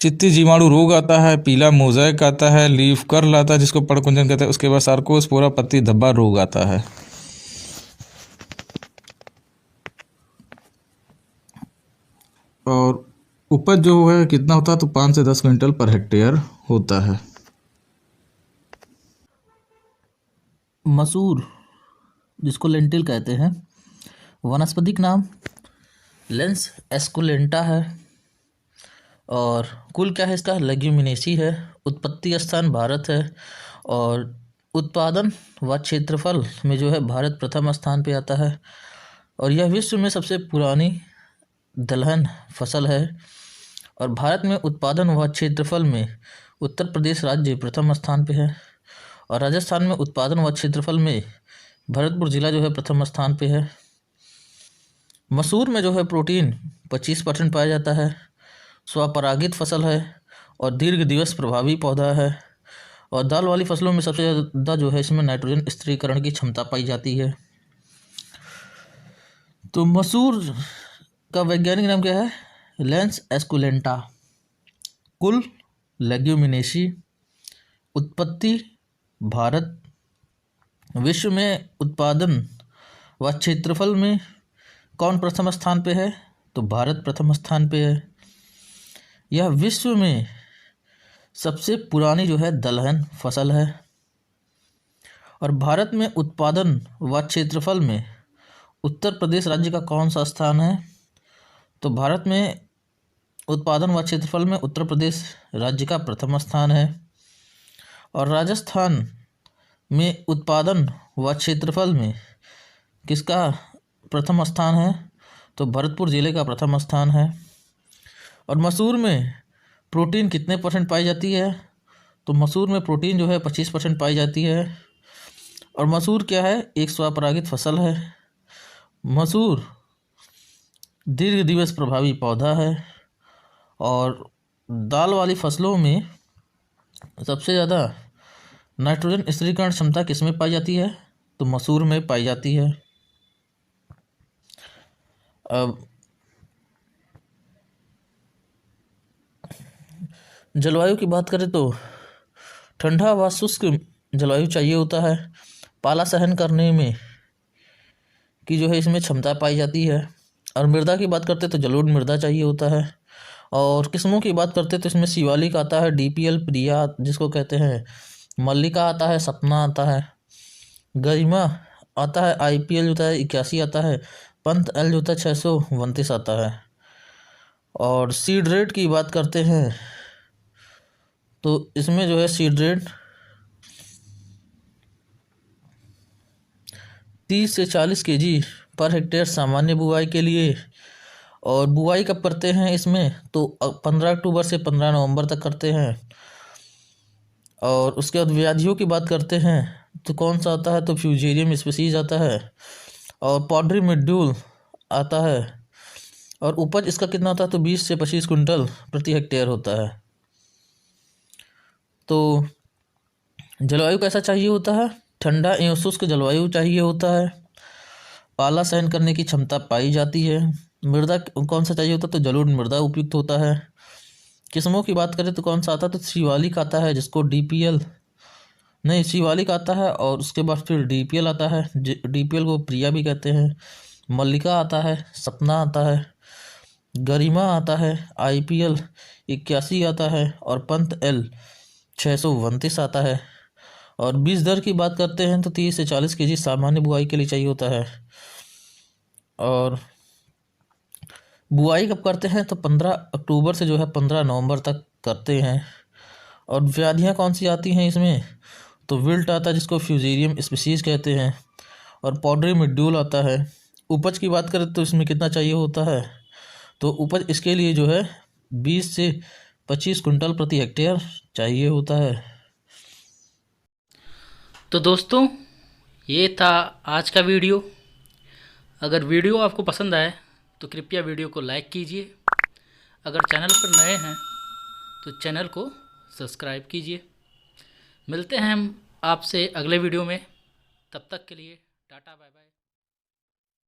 चित्ती जीवाणु रोग आता है, पीला मोज़ेक आता है, लीफ कर्ल आता है जिसको पड़कुंजन कहते हैं, उसके बाद सार्कोस्पोरा पत्ती धब्बा रोग आता है। और उपज जो है कितना होता है? तो 5 से 10 क्विंटल पर हेक्टेयर होता है। मसूर, जिसको लेंटिल कहते हैं, वनस्पतिक नाम लेंस एस्कुलेंटा है और कुल क्या है इसका? लेग्यूमिनेसी है। उत्पत्ति स्थान भारत है और उत्पादन व क्षेत्रफल में जो है भारत प्रथम स्थान पे आता है और यह विश्व में सबसे पुरानी दलहन फसल है। और भारत में उत्पादन व क्षेत्रफल में उत्तर प्रदेश राज्य प्रथम स्थान पे है और राजस्थान में उत्पादन व क्षेत्रफल में भरतपुर जिला जो है प्रथम स्थान पे है। मसूर में जो है प्रोटीन 25% पाया जाता है, स्वपरागित फसल है और दीर्घ दिवस प्रभावी पौधा है। और दाल वाली फसलों में सबसे ज़्यादा जो है इसमें नाइट्रोजन स्थिरीकरण की क्षमता पाई जाती है। तो मसूर का वैज्ञानिक नाम क्या है? Lens esculenta. कुल लेग्यूमिनेसी। उत्पत्ति भारत। विश्व में उत्पादन व क्षेत्रफल में कौन प्रथम स्थान पे है? तो भारत प्रथम स्थान पे है। यह विश्व में सबसे पुरानी जो है दलहन फसल है और भारत में उत्पादन व क्षेत्रफल में उत्तर प्रदेश राज्य का कौन सा स्थान है? तो भारत में उत्पादन व क्षेत्रफल में उत्तर प्रदेश राज्य का प्रथम स्थान है और राजस्थान में उत्पादन व क्षेत्रफल में किसका प्रथम स्थान है? तो भरतपुर जिले का प्रथम स्थान है। और मसूर में प्रोटीन कितने % पाई जाती है? तो मसूर में प्रोटीन जो है 25% पाई जाती है। और मसूर क्या है? एक स्वपरागित फसल है। मसूर दीर्घ दिवस प्रभावी पौधा है और दाल वाली फसलों में सबसे ज़्यादा नाइट्रोजन स्थिरीकरण क्षमता किसमें पाई जाती है? तो मसूर में पाई जाती है। अब जलवायु की बात करें तो ठंडा व शुष्क जलवायु चाहिए होता है। पाला सहन करने में की जो है इसमें क्षमता पाई जाती है। और मृदा की बात करते तो जलोढ़ मृदा चाहिए होता है। और किस्मों की बात करते तो इसमें शिवालिक आता है, DPL प्रिया जिसको कहते हैं, मल्लिका आता है, सपना आता है, गरिमा आता है, IPL जो होता है 81 आता है, पंत L जो होता है 629 आता है। और सीड रेट की बात करते हैं तो इसमें जो है सीड रेट 30 से 40 kg पर हेक्टेयर सामान्य बुआई के लिए। और बुआई कब करते हैं इसमें? तो 15 अक्टूबर से 15 नवंबर तक करते हैं। और उसके बाद व्याधियों की बात करते हैं तो कौन सा आता है? तो फ्यूजेरियम स्पीसीज आता है और पॉड्री मिड्यूल आता है। और उपज इसका कितना होता है? तो 20 से 25 कुंटल प्रति हेक्टेयर होता है। तो जलवायु कैसा चाहिए होता है? ठंडा एवं शुष्क जलवायु चाहिए होता है। पाला सहन करने की क्षमता पाई जाती है। मृदा कौन सा चाहिए होता है? तो जलोढ़ मृदा उपयुक्त होता है। किस्मों की बात करें तो कौन सा आता है? तो शिवालिक आता है जिसको DPL नहीं शिवालिक आता है और उसके बाद फिर DPL आता है, DPL को प्रिया भी कहते हैं। मल्लिका आता है, सपना आता है, गरिमा आता है, IPL 81 आता है और पंत L 629 आता है। और बीज दर की बात करते हैं तो 30 से 40 kg सामान्य बुआई के लिए चाहिए होता है। और बुआई कब करते हैं? तो 15 अक्टूबर से जो है 15 नवंबर तक करते हैं। और व्याधियाँ कौन सी आती हैं इसमें, तो विल्ट आता है जिसको फ्यूजेरियम स्पीसीज कहते हैं, और पाउडरी मिड्यूल आता है। उपज की बात करें तो इसमें कितना चाहिए होता है, तो उपज इसके लिए जो है 20 से 25 कुंटल प्रति हेक्टेयर चाहिए होता है। तो दोस्तों ये था आज का वीडियो। अगर वीडियो आपको पसंद आए तो कृपया वीडियो को लाइक कीजिए। अगर चैनल पर नए हैं तो चैनल को सब्सक्राइब कीजिए। मिलते हैं हम आपसे अगले वीडियो में। तब तक के लिए टाटा बाय बाय।